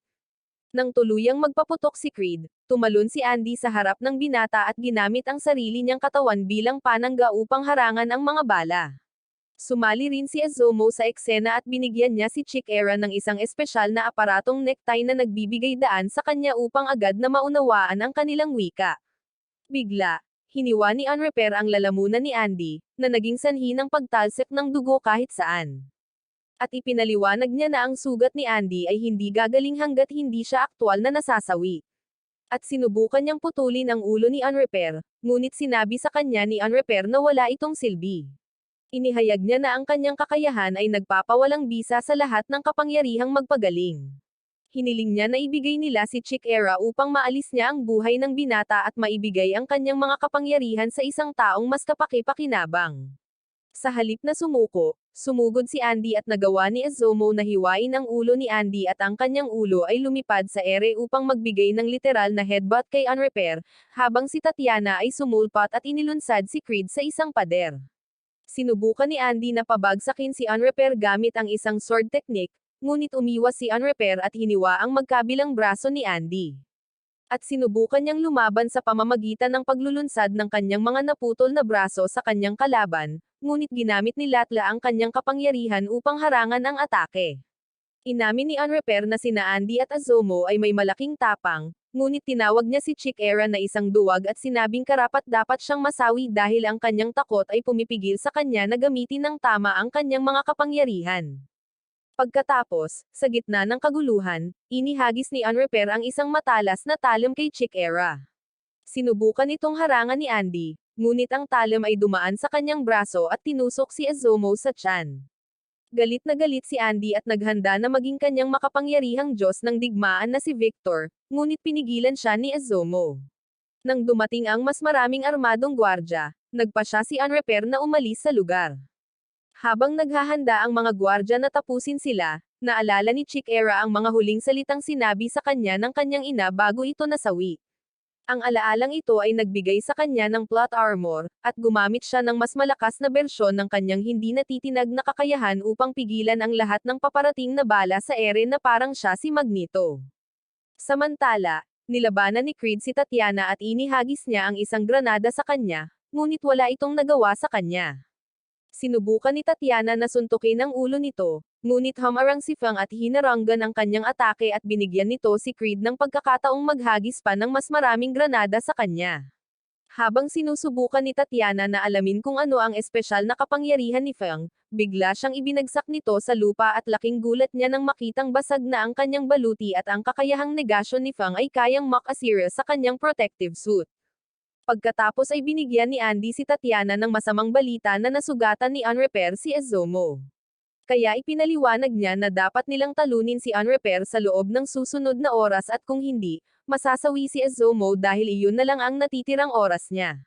Speaker 1: Nang tuluyang magpaputok si Creed, tumalon si Andy sa harap ng binata at ginamit ang sarili niyang katawan bilang panangga upang harangan ang mga bala. Sumali rin si Azomo sa eksena at binigyan niya si Chick-Era ng isang espesyal na aparatong necktie na nagbibigay daan sa kanya upang agad na maunawaan ang kanilang wika. Bigla, hiniwa ni Unrepair ang lalamunan ni Andy, na naging sanhi ng pagtalsik ng dugo kahit saan. At ipinaliwanag niya na ang sugat ni Andy ay hindi gagaling hanggat hindi siya aktwal na nasasawi. At sinubukan niyang putulin ang ulo ni Unrepair, ngunit sinabi sa kanya ni Unrepair na wala itong silbi. Inihayag niya na ang kanyang kakayahan ay nagpapawalang bisa sa lahat ng kapangyarihang magpagaling. Hiniling niya na ibigay nila si Chick-Era upang maalis niya ang buhay ng binata at maibigay ang kanyang mga kapangyarihan sa isang taong mas kapaki-pakinabang. Sa halip na sumuko, sumugod si Andy at nagawa ni Azomo na hiwain ang ulo ni Andy at ang kanyang ulo ay lumipad sa ere upang magbigay ng literal na headbutt kay Unrepair, habang si Tatiana ay sumulpat at inilunsad si Creed sa isang pader. Sinubukan ni Andy na pabagsakin si Unrepair gamit ang isang sword technique, ngunit umiwas si Unrepair at hiniwa ang magkabilang braso ni Andy. At sinubukan niyang lumaban sa pamamagitan ng paglulunsad ng kanyang mga naputol na braso sa kanyang kalaban, ngunit ginamit ni Latla ang kanyang kapangyarihan upang harangan ang atake. Inamin ni Unrepair na sina Andy at Azomo ay may malaking tapang, ngunit tinawag niya si Chick-Era na isang duwag at sinabing karapat-dapat siyang masawi dahil ang kanyang takot ay pumipigil sa kanya na gamitin ng tama ang kanyang mga kapangyarihan. Pagkatapos, sa gitna ng kaguluhan, inihagis ni Unrepair ang isang matalas na talon kay Chick-Era. Sinubukan itong harangan ni Andy, ngunit ang talon ay dumaan sa kanyang braso at tinusok si Azomo sa tiyan. Galit na galit si Andy at naghanda na maging kanyang makapangyarihang Diyos ng digmaan na si Victor, ngunit pinigilan siya ni Azomo. Nang dumating ang mas maraming armadong gwardya, nagpa siya si Unrepair na umalis sa lugar. Habang naghahanda ang mga gwardya na tapusin sila, naalala ni Chick-Era ang mga huling salitang sinabi sa kanya ng kanyang ina bago ito nasawi. Ang alaalang ito ay nagbigay sa kanya ng plot armor, at gumamit siya ng mas malakas na bersyon ng kanyang hindi natitinag na kakayahan upang pigilan ang lahat ng paparating na bala sa ere na parang siya si Magneto. Samantala, nilabanan ni Creed si Tatiana at inihagis niya ang isang granada sa kanya, ngunit wala itong nagawa sa kanya. Sinubukan ni Tatiana na suntukin ang ulo nito, Ngunit humarang si Fang at hinaranggan ang kanyang atake at binigyan nito si Creed ng pagkakataong maghagis pa ng mas maraming granada sa kanya. Habang sinusubukan ni Tatiana na alamin kung ano ang espesyal na kapangyarihan ni Fang, bigla siyang ibinagsak nito sa lupa at laking gulat niya nang makitang basag na ang kanyang baluti at ang kakayahang negasyon ni Fang ay kayang makasira sa kanyang protective suit. Pagkatapos ay binigyan ni Andy si Tatiana ng masamang balita na nasugatan ni Unrepair si Izumo. Kaya ipinaliwanag niya na dapat nilang talunin si Unrepair sa loob ng susunod na oras at kung hindi, masasawi si Izumo dahil iyon na lang ang natitirang oras niya.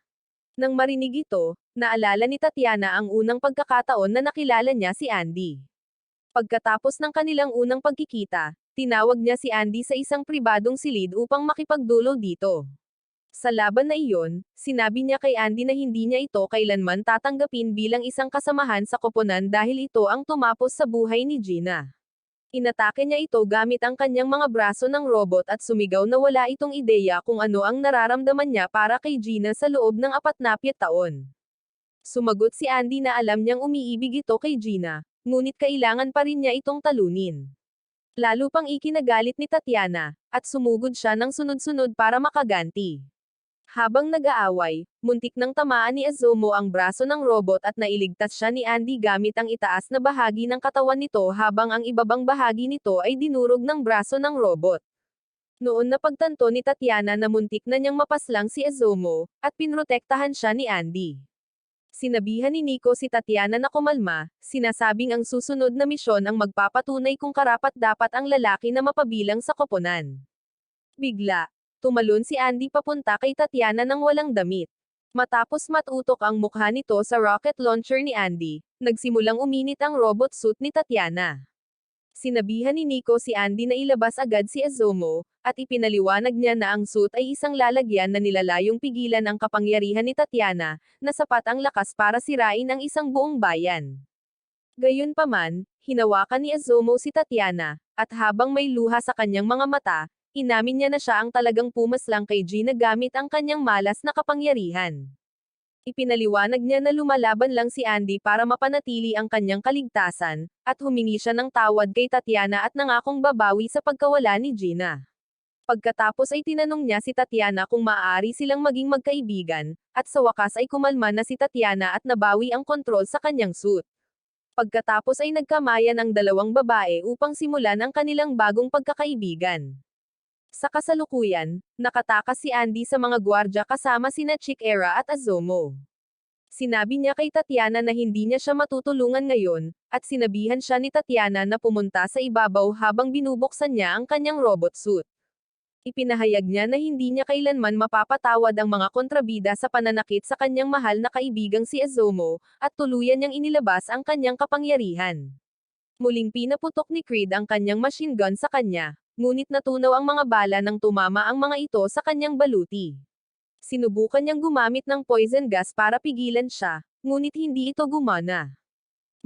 Speaker 1: Nang marinig ito, naalala ni Tatiana ang unang pagkakataon na nakilala niya si Andy. Pagkatapos ng kanilang unang pagkikita, tinawag niya si Andy sa isang pribadong silid upang makipagdulo dito. Sa laban na iyon, sinabi niya kay Andy na hindi niya ito kailanman tatanggapin bilang isang kasamahan sa koponan dahil ito ang tumapos sa buhay ni Gina. Inatake niya ito gamit ang kanyang mga braso ng robot at sumigaw na wala itong ideya kung ano ang nararamdaman niya para kay Gina sa loob ng 40 taon. Sumagot si Andy na alam niyang umiibig ito kay Gina, ngunit kailangan pa rin niya itong talunin. Lalo pang ikinagalit ni Tatiana, at sumugod siya ng sunod-sunod para makaganti. Habang nag-aaway, muntik nang tamaan ni Izumo ang braso ng robot at nailigtas siya ni Andy gamit ang itaas na bahagi ng katawan nito habang ang ibabang bahagi nito ay dinurog ng braso ng robot. Noon napagtanto ni Tatiana na muntik na niyang mapaslang si Izumo, at pinrotektahan siya ni Andy. Sinabihan ni Nico si Tatiana na kumalma, sinasabing ang susunod na misyon ang magpapatunay kung karapat-dapat ang lalaki na mapabilang sa koponan. Bigla, tumalon si Andy papunta kay Tatiana nang walang damit. Matapos matutok ang mukha nito sa rocket launcher ni Andy, nagsimulang uminit ang robot suit ni Tatiana. Sinabihan ni Nico si Andy na ilabas agad si Izumo, at ipinaliwanag niya na ang suit ay isang lalagyan na nilalayong pigilan ang kapangyarihan ni Tatiana, na sapat ang lakas para sirain ang isang buong bayan. Gayunpaman, hinawakan ni Izumo si Tatiana, at habang may luha sa kanyang mga mata, inamin niya na siya ang talagang pumaslang kay Gina gamit ang kanyang malas na kapangyarihan. Ipinaliwanag niya na lumalaban lang si Andy para mapanatili ang kanyang kaligtasan, at humingi siya ng tawad kay Tatiana at nangakong babawi sa pagkawala ni Gina. Pagkatapos ay tinanong niya si Tatiana kung maaari silang maging magkaibigan, at sa wakas ay kumalma na si Tatiana at nabawi ang kontrol sa kanyang suit. Pagkatapos ay nagkamayan ang dalawang babae upang simulan ang kanilang bagong pagkakaibigan. Sa kasalukuyan, nakatakas si Andy sa mga gwardya kasama sina Chick Era at Izumo. Sinabi niya kay Tatiana na hindi niya siya matutulungan ngayon, at sinabihan siya ni Tatiana na pumunta sa ibabaw habang binubuksan niya ang kanyang robot suit. Ipinahayag niya na hindi niya kailanman mapapatawad ang mga kontrabida sa pananakit sa kanyang mahal na kaibigang si Izumo, at tuluyan niyang inilabas ang kanyang kapangyarihan. Muling pinaputok ni Creed ang kanyang machine gun sa kanya, ngunit natunaw ang mga bala nang tumama ang mga ito sa kanyang baluti. Sinubukan niyang gumamit ng poison gas para pigilan siya, ngunit hindi ito gumana.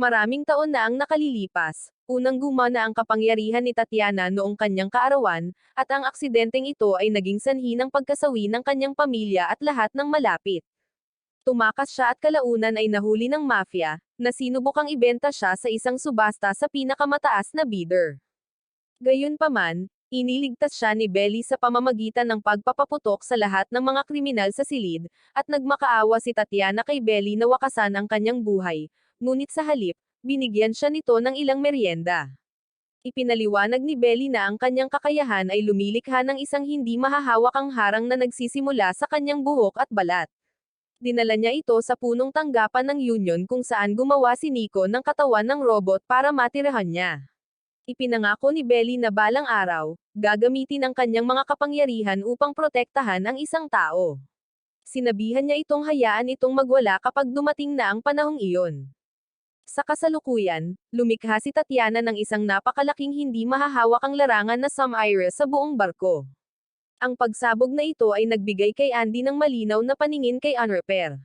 Speaker 1: Maraming taon na ang nakalilipas, unang gumana ang kapangyarihan ni Tatiana noong kanyang kaarawan, at ang aksidenteng ito ay naging sanhi ng pagkasawi ng kanyang pamilya at lahat ng malapit. Tumakas siya at kalaunan ay nahuli ng mafia, na sinubukang ibenta siya sa isang subasta sa pinakamataas na bidder. Gayunpaman, iniligtas siya ni Belly sa pamamagitan ng pagpapaputok sa lahat ng mga kriminal sa silid, at nagmakaawa si Tatiana kay Belly na wakasan ang kanyang buhay, ngunit sa halip, binigyan siya nito ng ilang meryenda. Ipinaliwanag ni Belly na ang kanyang kakayahan ay lumilikha ng isang hindi mahahawakang harang na nagsisimula sa kanyang buhok at balat. Dinala niya ito sa punong tanggapan ng Union kung saan gumawa si Nico ng katawan ng robot para matirahan niya. Ipinangako ni Belly na balang araw, gagamitin ang kanyang mga kapangyarihan upang protektahan ang isang tao. Sinabihan niya itong hayaan itong magwala kapag dumating na ang panahong iyon. Sa kasalukuyan, lumikha si Tatiana ng isang napakalaking hindi mahahawakang larangan na Sum-Iris sa buong barko. Ang pagsabog na ito ay nagbigay kay Andy ng malinaw na paningin kay Unrepair.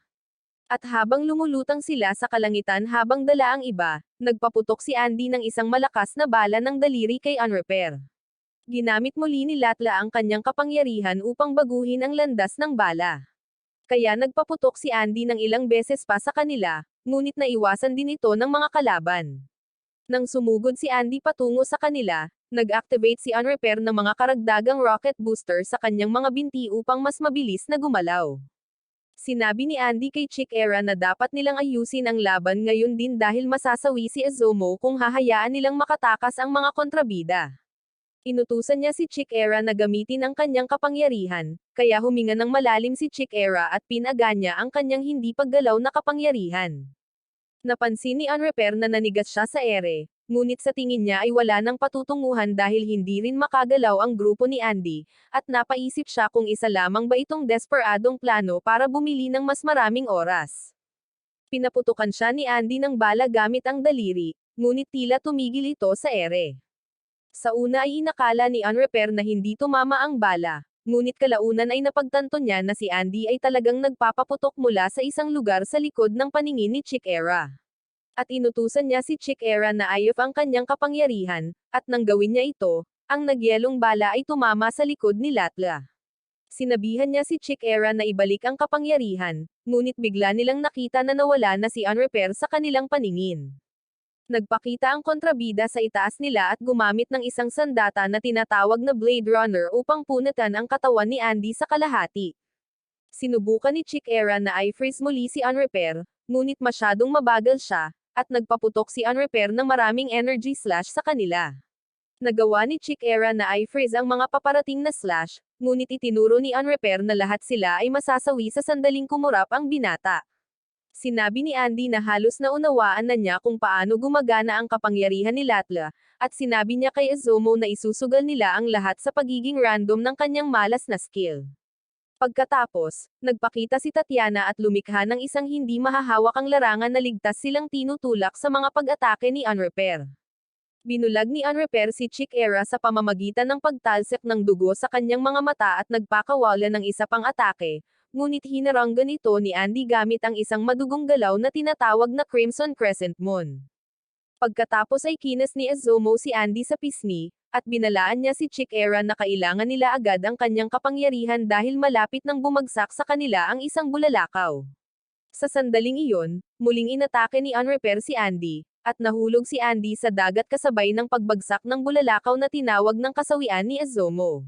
Speaker 1: At habang lumulutang sila sa kalangitan habang dala ang iba, nagpaputok si Andy ng isang malakas na bala ng daliri kay Unrepair. Ginamit muli ni Latla ang kanyang kapangyarihan upang baguhin ang landas ng bala. Kaya nagpaputok si Andy ng ilang beses pa sa kanila, ngunit naiwasan din ito ng mga kalaban. Nang sumugod si Andy patungo sa kanila, nag-activate si Unrepair ng mga karagdagang rocket booster sa kanyang mga binti upang mas mabilis na gumalaw. Sinabi ni Andy kay Chick Era na dapat nilang ayusin ang laban ngayon din dahil masasawi si Izumo kung hahayaan nilang makatakas ang mga kontrabida. Inutusan niya si Chick Era na gamitin ang kanyang kapangyarihan, kaya huminga ng malalim si Chick Era at pinaga niya ang kanyang hindi paggalaw na kapangyarihan. Napansin ni Unrepair na nanigas siya sa ere, ngunit sa tingin niya ay wala nang patutunguhan dahil hindi rin makagalaw ang grupo ni Andy, at napaisip siya kung isa lamang ba itong desperadong plano para bumili ng mas maraming oras. Pinaputukan siya ni Andy ng bala gamit ang daliri, ngunit tila tumigil ito sa ere. Sa una ay inakala ni Unrepair na hindi tumama ang bala, ngunit kalaunan ay napagtanto niya na si Andy ay talagang nagpapaputok mula sa isang lugar sa likod ng paningin ni Chick Era. At inutusan niya si Chick Era na ayop ang kanyang kapangyarihan, at nang gawin niya ito, ang nagyelong bala ay tumama sa likod ni Latla. Sinabihan niya si Chick Era na ibalik ang kapangyarihan, ngunit bigla nilang nakita na nawala na si Unrepair sa kanilang paningin. Nagpakita ang kontrabida sa itaas nila at gumamit ng isang sandata na tinatawag na Blade Runner upang punatan ang katawan ni Andy sa kalahati. Sinubukan ni Chick Era na i-freeze muli si Unrepair, ngunit masyadong mabagal siya, at nagpaputok si Unrepair ng maraming energy slash sa kanila. Nagawa ni Chick Era na i-freeze ang mga paparating na slash, ngunit itinuro ni Unrepair na lahat sila ay masasawi sa sandaling kumurap ang binata. Sinabi ni Andy na halos naunawaan na niya kung paano gumagana ang kapangyarihan ni Latla, at sinabi niya kay Izumo na isusugal nila ang lahat sa pagiging random ng kanyang malas na skill. Pagkatapos, nagpakita si Tatiana at lumikha ng isang hindi mahahawak ang larangan na ligtas silang tinutulak sa mga pag-atake ni Unrepair. Binulag ni Unrepair si Chick Era sa pamamagitan ng pagtalsik ng dugo sa kanyang mga mata at nagpakawala ng isa pang atake, ngunit hinaranggan ito ni Andy gamit ang isang madugong galaw na tinatawag na Crimson Crescent Moon. Pagkatapos ay kinas ni Izumo si Andy sa pisngi, at binalaan niya si Chick Era na kailangan nila agad ang kanyang kapangyarihan dahil malapit nang bumagsak sa kanila ang isang bulalakaw. Sa sandaling iyon, muling inatake ni Unrepair si Andy, at nahulog si Andy sa dagat kasabay ng pagbagsak ng bulalakaw na tinawag ng kasawian ni Izumo.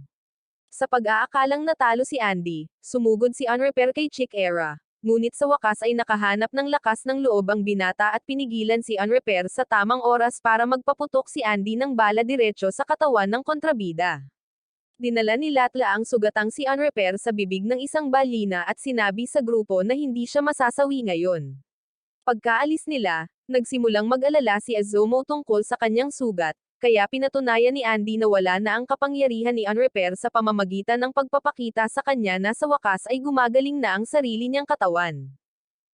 Speaker 1: Sa pag-aakalang natalo si Andy, sumugod si Unrepair kay Chick Era, ngunit sa wakas ay nakahanap ng lakas ng loob ang binata at pinigilan si Unrepair sa tamang oras para magpaputok si Andy ng bala diretso sa katawan ng kontrabida. Dinala ni Latla ang sugatang si Unrepair sa bibig ng isang balina at sinabi sa grupo na hindi siya masasawi ngayon. Pagkaalis nila, nagsimulang mag-alala si Izumo tungkol sa kanyang sugat, kaya pinatunayan ni Andy na wala na ang kapangyarihan ni Unrepair sa pamamagitan ng pagpapakita sa kanya na sa wakas ay gumagaling na ang sarili niyang katawan.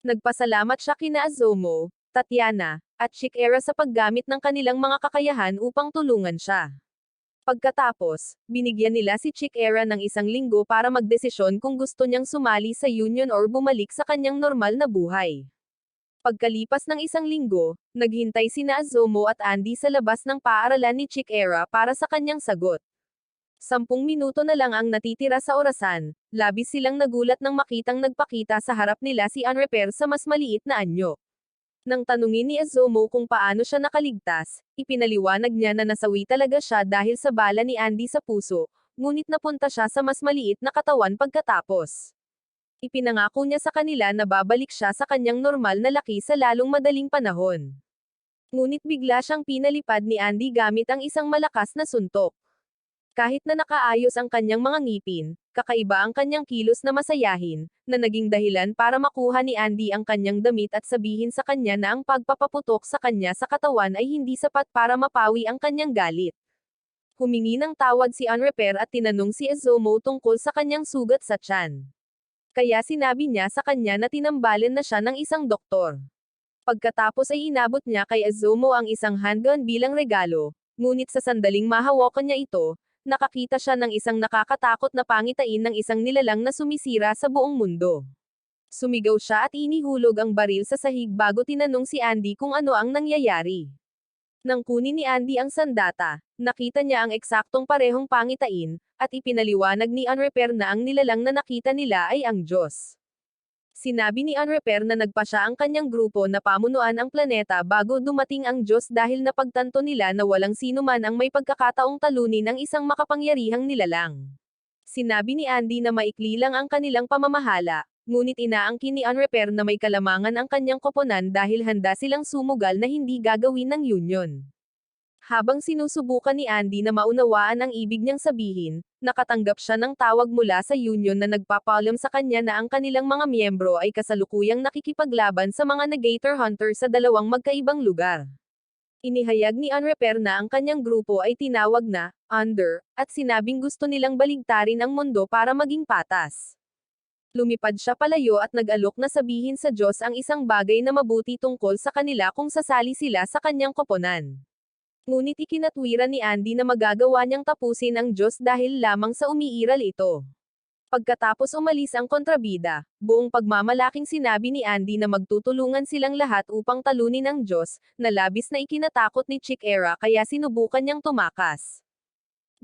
Speaker 1: Nagpasalamat siya kina Izumo, Tatiana, at Chick Era sa paggamit ng kanilang mga kakayahan upang tulungan siya. Pagkatapos, binigyan nila si Chick Era ng 1 linggo para magdesisyon kung gusto niyang sumali sa union or bumalik sa kanyang normal na buhay. Pagkalipas ng 1 linggo, naghintay sina Izumo at Andy sa labas ng paaralan ni Chick Era para sa kanyang sagot. 10 minuto na lang ang natitira sa orasan, labis silang nagulat nang makitang nagpakita sa harap nila si Unrepair sa mas maliit na anyo. Nang tanungin ni Izumo kung paano siya nakaligtas, ipinaliwanag niya na nasawi talaga siya dahil sa bala ni Andy sa puso, ngunit napunta siya sa mas maliit na katawan pagkatapos. Ipinangako niya sa kanila na babalik siya sa kanyang normal na laki sa lalong madaling panahon. Ngunit bigla siyang pinalipad ni Andy gamit ang isang malakas na suntok. Kahit na nakaayos ang kanyang mga ngipin, kakaiba ang kanyang kilos na masayahin, na naging dahilan para makuha ni Andy ang kanyang damit at sabihin sa kanya na ang pagpapaputok sa kanya sa katawan ay hindi sapat para mapawi ang kanyang galit. Humingi ng tawad si Unrepair at tinanong si Izumo tungkol sa kanyang sugat sa tiyan. Kaya sinabi niya sa kanya na tinambalin na siya ng isang doktor. Pagkatapos ay inabot niya kay Izumo ang isang handgun bilang regalo, ngunit sa sandaling mahawakan niya ito, nakakita siya ng isang nakakatakot na pangitain ng isang nilalang na sumisira sa buong mundo. Sumigaw siya at inihulog ang baril sa sahig bago tinanong si Andy kung ano ang nangyayari. Nang kunin ni Andy ang sandata, nakita niya ang eksaktong parehong pangitain, at ipinaliwanag ni Unrepair na ang nilalang na nakita nila ay ang Diyos. Sinabi ni Unrepair na nagpasya ang kanyang grupo na pamunuan ang planeta bago dumating ang Diyos dahil napagtanto nila na walang sino man ang may pagkakataong talunin ang isang makapangyarihang nilalang. Sinabi ni Andy na maikli lang ang kanilang pamamahala, ngunit inaangkin ni Unrepair na may kalamangan ang kanyang koponan dahil handa silang sumugal na hindi gagawin ng Union. Habang sinusubukan ni Andy na maunawaan ang ibig niyang sabihin, nakatanggap siya ng tawag mula sa Union na nagpapaalam sa kanya na ang kanilang mga miyembro ay kasalukuyang nakikipaglaban sa mga Negator Hunter sa dalawang magkaibang lugar. Inihayag ni Unrepair na ang kanyang grupo ay tinawag na Under, at sinabing gusto nilang baligtarin ang mundo para maging patas. Lumipad siya palayo at nag-alok na sabihin sa Diyos ang isang bagay na mabuti tungkol sa kanila kung sasali sila sa kanyang koponan. Ngunit ikinatwiran ni Andy na magagawa niyang tapusin ang Diyos dahil lamang sa umiiral ito. Pagkatapos umalis ang kontrabida, buong pagmamalaking sinabi ni Andy na magtutulungan silang lahat upang talunin ang Diyos, na labis na ikinatakot ni Chick Era kaya sinubukan niyang tumakas.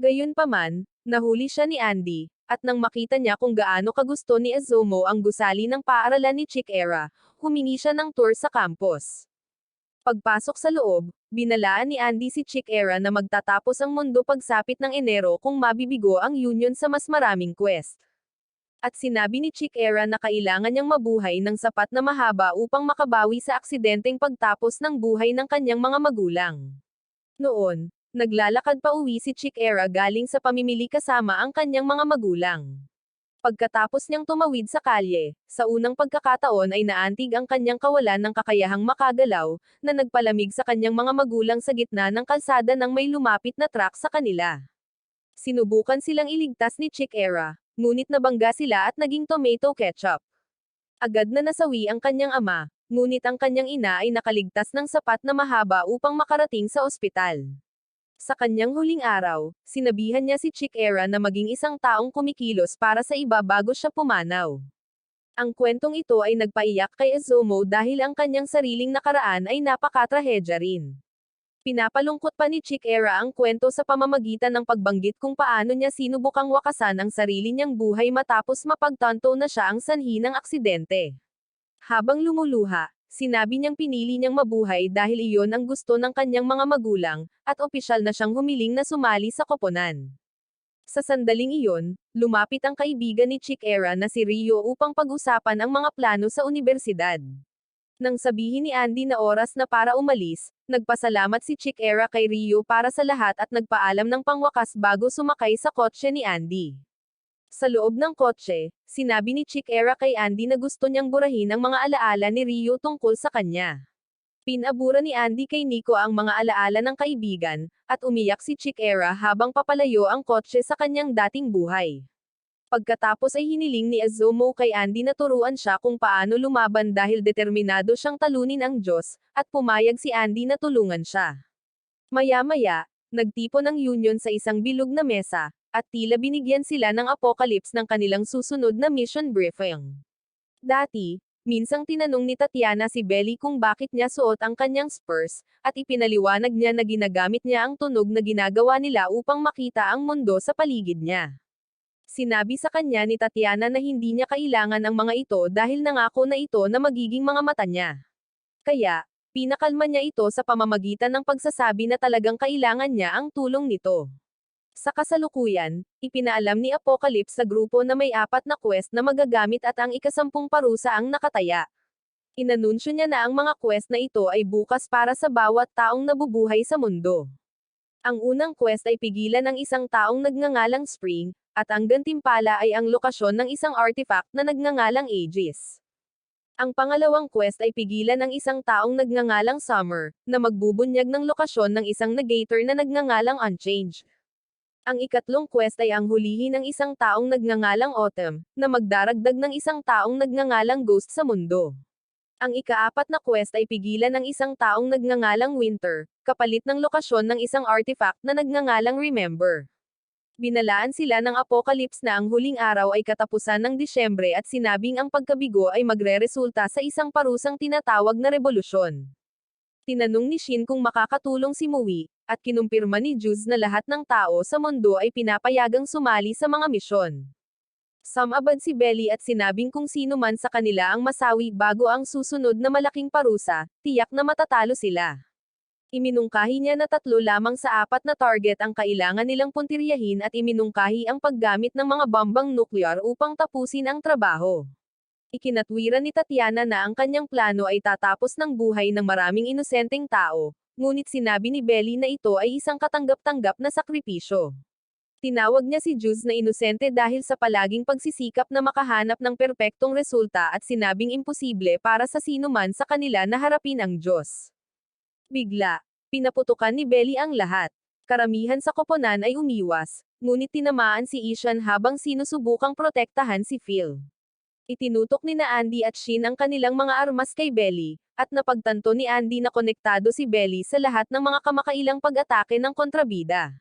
Speaker 1: Gayunpaman, nahuli siya ni Andy, at nang makita niya kung gaano kagusto ni Azomo ang gusali ng paaralan ni Chick Era, humingi siya ng tour sa campus. Pagpasok sa loob, binalaan ni Andy si Chick Era na magtatapos ang mundo pagsapit ng Enero kung mabibigo ang Union sa mas maraming quest. At sinabi ni Chick Era na kailangan niyang mabuhay ng sapat na mahaba upang makabawi sa aksidenteng pagtapos ng buhay ng kanyang mga magulang. Noon, naglalakad pa uwi si Chick Era galing sa pamimili kasama ang kanyang mga magulang. Pagkatapos niyang tumawid sa kalye, sa unang pagkakataon ay naantig ang kanyang kawalan ng kakayahang makagalaw, na nagpalamig sa kanyang mga magulang sa gitna ng kalsada nang may lumapit na truck sa kanila. Sinubukan silang iligtas ni Chick Era, ngunit nabangga sila at naging tomato ketchup. Agad na nasawi ang kanyang ama, ngunit ang kanyang ina ay nakaligtas ng sapat na mahaba upang makarating sa ospital. Sa kanyang huling araw, sinabihan niya si Chick Era na maging isang taong kumikilos para sa iba bago siya pumanaw. Ang kwentong ito ay nagpaiyak kay Azomo dahil ang kanyang sariling nakaraan ay napakatrahedya rin. Pinapalungkot pa ni Chick Era ang kwento sa pamamagitan ng pagbanggit kung paano niya sinubukang wakasan ang sarili niyang buhay matapos mapagtanto na siya ang sanhi ng aksidente. Habang lumuluha, sinabi niyang pinili niyang mabuhay dahil iyon ang gusto ng kanyang mga magulang, at opisyal na siyang humiling na sumali sa koponan. Sa sandaling iyon, lumapit ang kaibigan ni Chick Era na si Rio upang pag-usapan ang mga plano sa unibersidad. Nang sabihin ni Andy na oras na para umalis, nagpasalamat si Chick Era kay Rio para sa lahat at nagpaalam ng pangwakas bago sumakay sa kotse ni Andy. Sa loob ng kotse, sinabi ni Chick Era kay Andy na gusto niyang burahin ang mga alaala ni Rio tungkol sa kanya. Pinabura ni Andy kay Nico ang mga alaala ng kaibigan, at umiyak si Chick Era habang papalayo ang kotse sa kanyang dating buhay. Pagkatapos ay hiniling ni Azomo kay Andy na turuan siya kung paano lumaban dahil determinado siyang talunin ang Diyos, at pumayag si Andy na tulungan siya. Maya-maya, nagtipon ang Union sa isang bilog na mesa, at tila binigyan sila ng apocalypse ng kanilang susunod na mission briefing. Dati, minsang tinanong ni Tatiana si Belly kung bakit niya suot ang kanyang spurs, at ipinaliwanag niya na ginagamit niya ang tunog na ginagawa nila upang makita ang mundo sa paligid niya. Sinabi sa kanya ni Tatiana na hindi niya kailangan ang mga ito dahil nangako na ito na magiging mga mata niya. Kaya, pinakalma niya ito sa pamamagitan ng pagsasabi na talagang kailangan niya ang tulong nito. Sa kasalukuyan, ipinaalam ni Apocalypse sa grupo na may 4 na quest na magagamit at ang ika-10 parusa ang nakataya. Inanunsyo niya na ang mga quest na ito ay bukas para sa bawat taong nabubuhay sa mundo. Ang unang quest ay pigilan ang isang taong nagngangalang Spring, at ang gantimpala ay ang lokasyon ng isang artifact na nagngangalang Aegis. Ang pangalawang quest ay pigilan ang isang taong nagngangalang Summer, na magbubunyag ng lokasyon ng isang negator na nagngangalang Unchanged. Ang ikatlong quest ay ang hulihin ng isang taong nagngangalang Autumn, na magdaragdag ng isang taong nagngangalang Ghost sa mundo. Ang ika-4 na quest ay pigilan ng isang taong nagngangalang Winter, kapalit ng lokasyon ng isang artifact na nagngangalang Remember. Binalaan sila ng Apocalypse na ang huling araw ay katapusan ng Disyembre at sinabing ang pagkabigo ay magreresulta sa isang parusang tinatawag na revolusyon. Tinanong ni Shin kung makakatulong si Mui, at kinumpirma ni Juz na lahat ng tao sa mundo ay pinapayagang sumali sa mga misyon. Sumabad si Belly at sinabing kung sino man sa kanila ang masawi bago ang susunod na malaking parusa, tiyak na matatalo sila. Iminungkahi niya na 3 lamang sa 4 na target ang kailangan nilang puntiryahin at iminungkahi ang paggamit ng mga bombang nuklear upang tapusin ang trabaho. Ikinatwiran ni Tatiana na ang kanyang plano ay tatapos ng buhay ng maraming inosenteng tao, ngunit sinabi ni Belly na ito ay isang katanggap-tanggap na sakripisyo. Tinawag niya si Juz na inosente dahil sa palaging pagsisikap na makahanap ng perpektong resulta at sinabing imposible para sa sino man sa kanila na harapin ang Diyos. Bigla, pinaputukan ni Belly ang lahat. Karamihan sa koponan ay umiwas, ngunit tinamaan si Ishan habang sinusubukang protektahan si Phil. Itinutok ni na Andy at Shin ang kanilang mga armas kay Belly, at napagtanto ni Andy na konektado si Belly sa lahat ng mga kamakailang pag-atake ng kontrabida.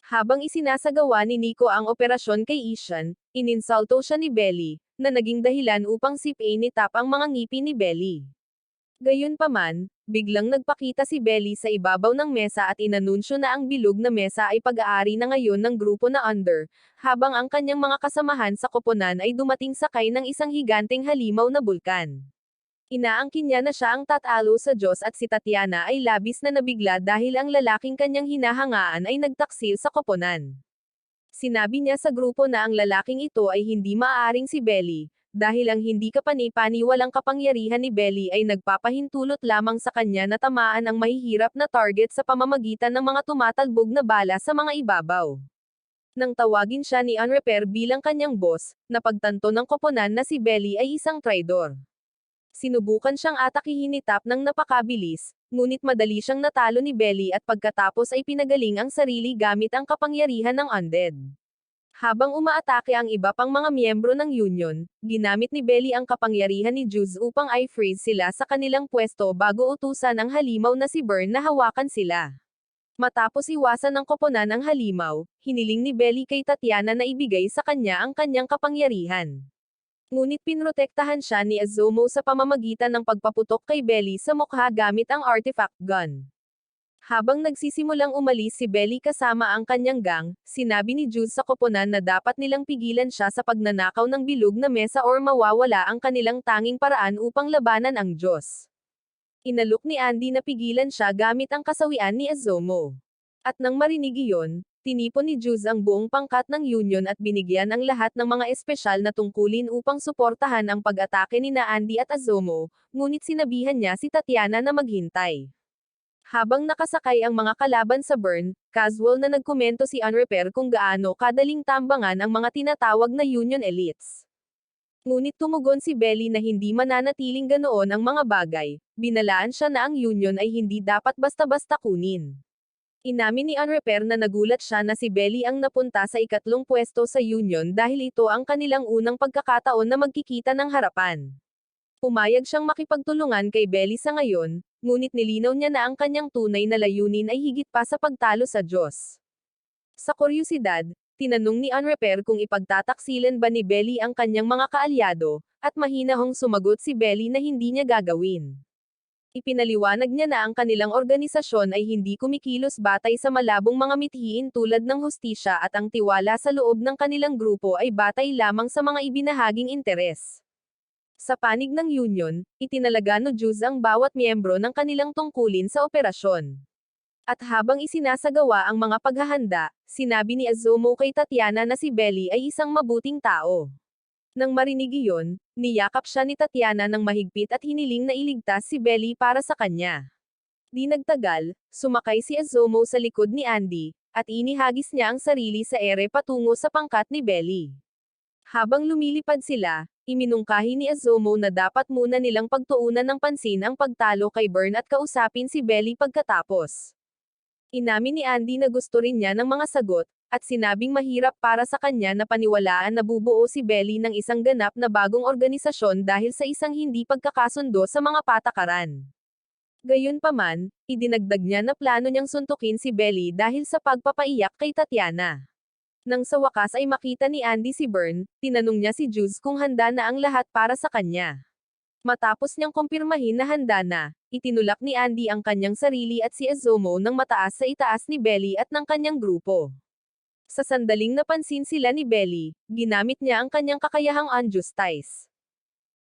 Speaker 1: Habang isinasagawa ni Nico ang operasyon kay Ishan, ininsulto siya ni Belly, na naging dahilan upang sipinitap ang mga ngipin ni Belly. Gayunpaman, biglang nagpakita si Belly sa ibabaw ng mesa at inanunsyo na ang bilog na mesa ay pag-aari na ngayon ng grupo na Under, habang ang kanyang mga kasamahan sa koponan ay dumating sakay ng isang higanteng halimaw na bulkan. Inaangkin niya na siya ang tatalo sa Diyos at si Tatiana ay labis na nabigla dahil ang lalaking kanyang hinahangaan ay nagtaksil sa koponan. Sinabi niya sa grupo na ang lalaking ito ay hindi maaaring si Belly, dahil ang hindi kapani-paniwalang kapangyarihan ni Belly ay nagpapahintulot lamang sa kanya na tamaan ang mahihirap na target sa pamamagitan ng mga tumatalbog na bala sa mga ibabaw. Nang tawagin siya ni Unrepair bilang kanyang boss, napagtanto ng koponan na si Belly ay isang traidor. Sinubukan siyang atakihin-itap ng napakabilis, ngunit madali siyang natalo ni Belly at pagkatapos ay pinagaling ang sarili gamit ang kapangyarihan ng Undead. Habang umaatake ang iba pang mga miyembro ng Union, ginamit ni Belly ang kapangyarihan ni Juz upang i-freeze sila sa kanilang pwesto bago utusan ang halimaw na si Burn na hawakan sila. Matapos iwasan ng koponan ang halimaw, hiniling ni Belly kay Tatiana na ibigay sa kanya ang kanyang kapangyarihan. Ngunit pinrotektahan siya ni Azomo sa pamamagitan ng pagpaputok kay Belly sa mukha gamit ang artifact gun. Habang nagsisimulang umalis si Belly kasama ang kanyang gang, sinabi ni Juz sa koponan na dapat nilang pigilan siya sa pagnanakaw ng bilog na mesa or mawawala ang kanilang tanging paraan upang labanan ang Diyos. Inalok ni Andy na pigilan siya gamit ang kasawian ni Azomo. At nang marinig iyon, tinipon ni Juz ang buong pangkat ng Union at binigyan ang lahat ng mga espesyal na tungkulin upang suportahan ang pag-atake ni na Andy at Azomo, ngunit sinabihan niya si Tatiana na maghintay. Habang nakasakay ang mga kalaban sa Burn, casual na nagkomento si Unrepair kung gaano kadaling tambangan ang mga tinatawag na Union elites. Ngunit tumugon si Belly na hindi mananatiling ganoon ang mga bagay, binalaan siya na ang Union ay hindi dapat basta-basta kunin. Inamin ni Unrepair na nagulat siya na si Belly ang napunta sa ikatlong pwesto sa Union dahil ito ang kanilang unang pagkakataon na magkikita ng harapan. Pumayag siyang makipagtulungan kay Belly sa ngayon, ngunit nilinaw niya na ang kanyang tunay na layunin ay higit pa sa pagtalo sa Diyos. Sa kuryosidad, tinanong ni Unrepair kung ipagtataksilan ba ni Belly ang kanyang mga kaalyado, at mahinahong sumagot si Belly na hindi niya gagawin. Ipinaliwanag niya na ang kanilang organisasyon ay hindi kumikilos batay sa malabong mga mithiin tulad ng hustisya at ang tiwala sa loob ng kanilang grupo ay batay lamang sa mga ibinahaging interes. Sa panig ng Union, itinalaga ni Juz ang bawat miyembro ng kanilang tungkulin sa operasyon. At habang isinasagawa ang mga paghahanda, sinabi ni Azomo kay Tatiana na si Belly ay isang mabuting tao. Nang marinig iyon, niyakap siya ni Tatiana ng mahigpit at hiniling na iligtas si Belly para sa kanya. Di nagtagal, sumakay si Azomo sa likod ni Andy, at inihagis niya ang sarili sa ere patungo sa pangkat ni Belly. Habang lumilipad sila, iminungkahi ni Azomo na dapat muna nilang pagtuunan ng pansin ang pagtalo kay Burn at kausapin si Belly pagkatapos. Inamin ni Andy na gusto rin niya ng mga sagot, at sinabing mahirap para sa kanya na paniwalaan na bubuo si Belly ng isang ganap na bagong organisasyon dahil sa isang hindi pagkakasundo sa mga patakaran. Gayunpaman, idinagdag niya na plano niyang suntukin si Belly dahil sa pagpapaiyak kay Tatiana. Nang sa wakas ay makita ni Andy si Burn, tinanong niya si Juz kung handa na ang lahat para sa kanya. Matapos niyang kumpirmahin na handa na, itinulak ni Andy ang kanyang sarili at si Azomo ng mataas sa itaas ni Belly at ng kanyang grupo. Sa sandaling napansin sila ni Belly, ginamit niya ang kanyang kakayahang unjustice.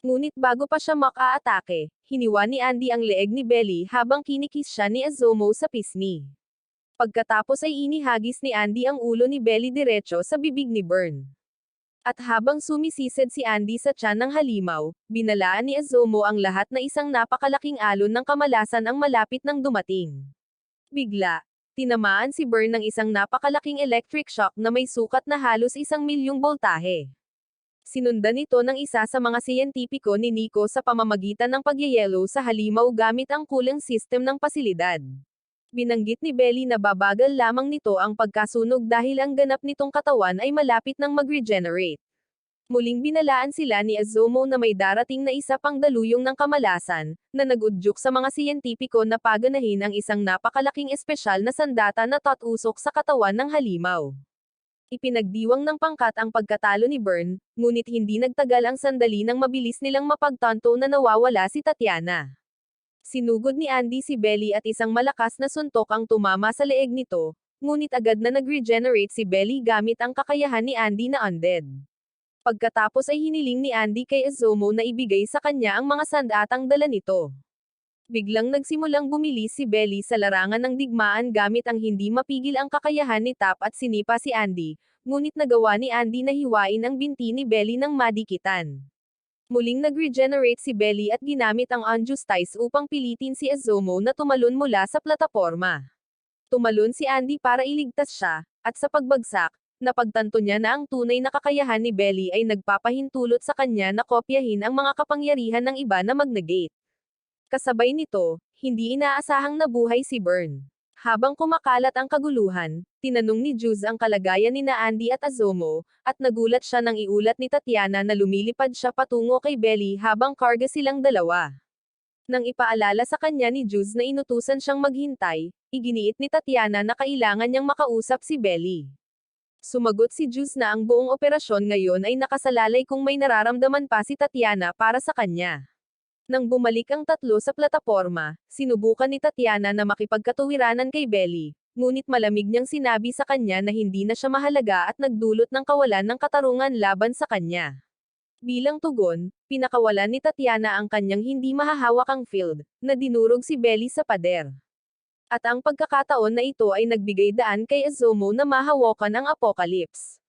Speaker 1: Ngunit bago pa siya maka-atake, hiniwa ni Andy ang leeg ni Belly habang kinikis siya ni Azomo sa pisngi. Pagkatapos ay inihagis ni Andy ang ulo ni Belly diretso sa bibig ni Bern. At habang sumisisid si Andy sa tiyan ng halimaw, binalaan ni Azomo ang lahat na isang napakalaking alon ng kamalasan ang malapit nang dumating. Bigla, tinamaan si Bern ng isang napakalaking electric shock na may sukat na halos 1,000,000 boltahe. Sinundan ito ng isa sa mga siyentipiko ni Nico sa pamamagitan ng pagyayelo sa halimaw gamit ang cooling system ng pasilidad. Binanggit ni Belly na babagal lamang nito ang pagkasunog dahil ang ganap nitong katawan ay malapit nang mag-regenerate. Muling binalaan sila ni Azomo na may darating na isa pang daluyong ng kamalasan, na nag-udyok sa mga siyentipiko na paganahin ang isang napakalaking espesyal na sandata na tatusok sa katawan ng halimaw. Ipinagdiwang ng pangkat ang pagkatalo ni Bern, ngunit hindi nagtagal ang sandali nang mabilis nilang mapagtanto na nawawala si Tatiana. Sinugod ni Andy si Belly at isang malakas na suntok ang tumama sa leeg nito, ngunit agad na nag-regenerate si Belly gamit ang kakayahan ni Andy na undead. Pagkatapos ay hiniling ni Andy kay Azomo na ibigay sa kanya ang mga sandatang dala nito. Biglang nagsimulang bumilis si Belly sa larangan ng digmaan gamit ang hindi mapigil ang kakayahan ni Tap at sinipa si Andy, ngunit nagawa ni Andy na hiwain ang binti ni Belly ng madikitan. Muling nag-regenerate si Belly at ginamit ang unjustice upang pilitin si Azomo na tumalon mula sa plataporma. Tumalon si Andy para iligtas siya, at sa pagbagsak, napagtanto niya na ang tunay na kakayahan ni Belly ay nagpapahintulot sa kanya na kopyahin ang mga kapangyarihan ng iba na mag-negate. Kasabay nito, hindi inaasahang nabuhay si Bern. Habang kumakalat ang kaguluhan, tinanong ni Juz ang kalagayan ni Andy at Azomo, at nagulat siya nang iulat ni Tatiana na lumilipad siya patungo kay Belly habang karga silang dalawa. Nang ipaalala sa kanya ni Juz na inutusan siyang maghintay, iginiit ni Tatiana na kailangan niyang makausap si Belly. Sumagot si Juz na ang buong operasyon ngayon ay nakasalalay kung may nararamdaman pa si Tatiana para sa kanya. Nang bumalik ang tatlo sa plataporma, sinubukan ni Tatiana na makipagkatuwiranan kay Belly, ngunit malamig niyang sinabi sa kanya na hindi na siya mahalaga at nagdulot ng kawalan ng katarungan laban sa kanya. Bilang tugon, pinakawalan ni Tatiana ang kanyang hindi mahahawakang field, na dinurog si Belly sa pader. At ang pagkakataon na ito ay nagbigay daan kay Azomo na mahawakan ang Apocalypse.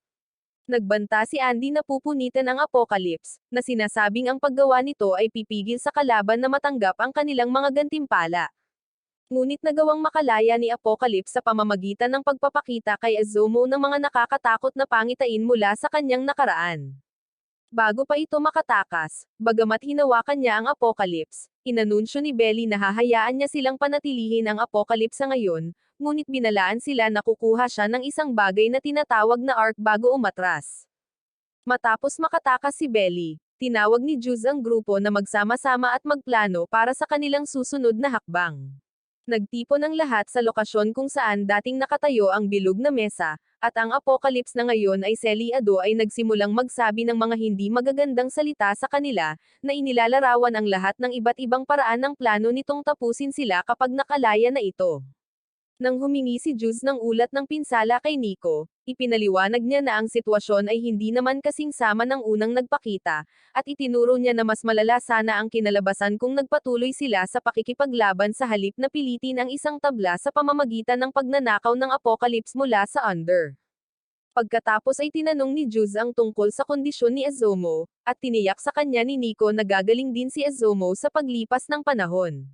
Speaker 1: Nagbanta si Andy na pupunitan ang Apocalypse, na sinasabing ang paggawa nito ay pipigil sa kalaban na matanggap ang kanilang mga gantimpala. Ngunit nagawang makalaya ni Apocalypse sa pamamagitan ng pagpapakita kay Azomo ng mga nakakatakot na pangitain mula sa kanyang nakaraan. Bago pa ito makatakas, bagamat hinawakan niya ang Apocalypse, inanunsyo ni Belly na hahayaan niya silang panatilihin ang Apocalypse sa ngayon, ngunit binalaan sila na kukuha siya ng isang bagay na tinatawag na arc bago umatras. Matapos makatakas si Belly, tinawag ni Juz ang grupo na magsama-sama at magplano para sa kanilang susunod na hakbang. Nagtipon ang lahat sa lokasyon kung saan dating nakatayo ang bilog na mesa, at ang Apocalypse na ngayon ay Seliado ay nagsimulang magsabi ng mga hindi magagandang salita sa kanila, na inilalarawan ang lahat ng iba't ibang paraan ng plano nitong tapusin sila kapag nakalaya na ito. Nang humingi si Juz ng ulat ng pinsala kay Nico, ipinaliwanag niya na ang sitwasyon ay hindi naman kasing sama ng unang nagpakita, at itinuro niya na mas malala sana ang kinalabasan kung nagpatuloy sila sa pakikipaglaban sa halip na pilitin ang isang tabla sa pamamagitan ng pagnanakaw ng Apocalypse mula sa Under. Pagkatapos ay tinanong ni Juz ang tungkol sa kondisyon ni Azomo, at tiniyak sa kanya ni Nico na gagaling din si Azomo sa paglipas ng panahon.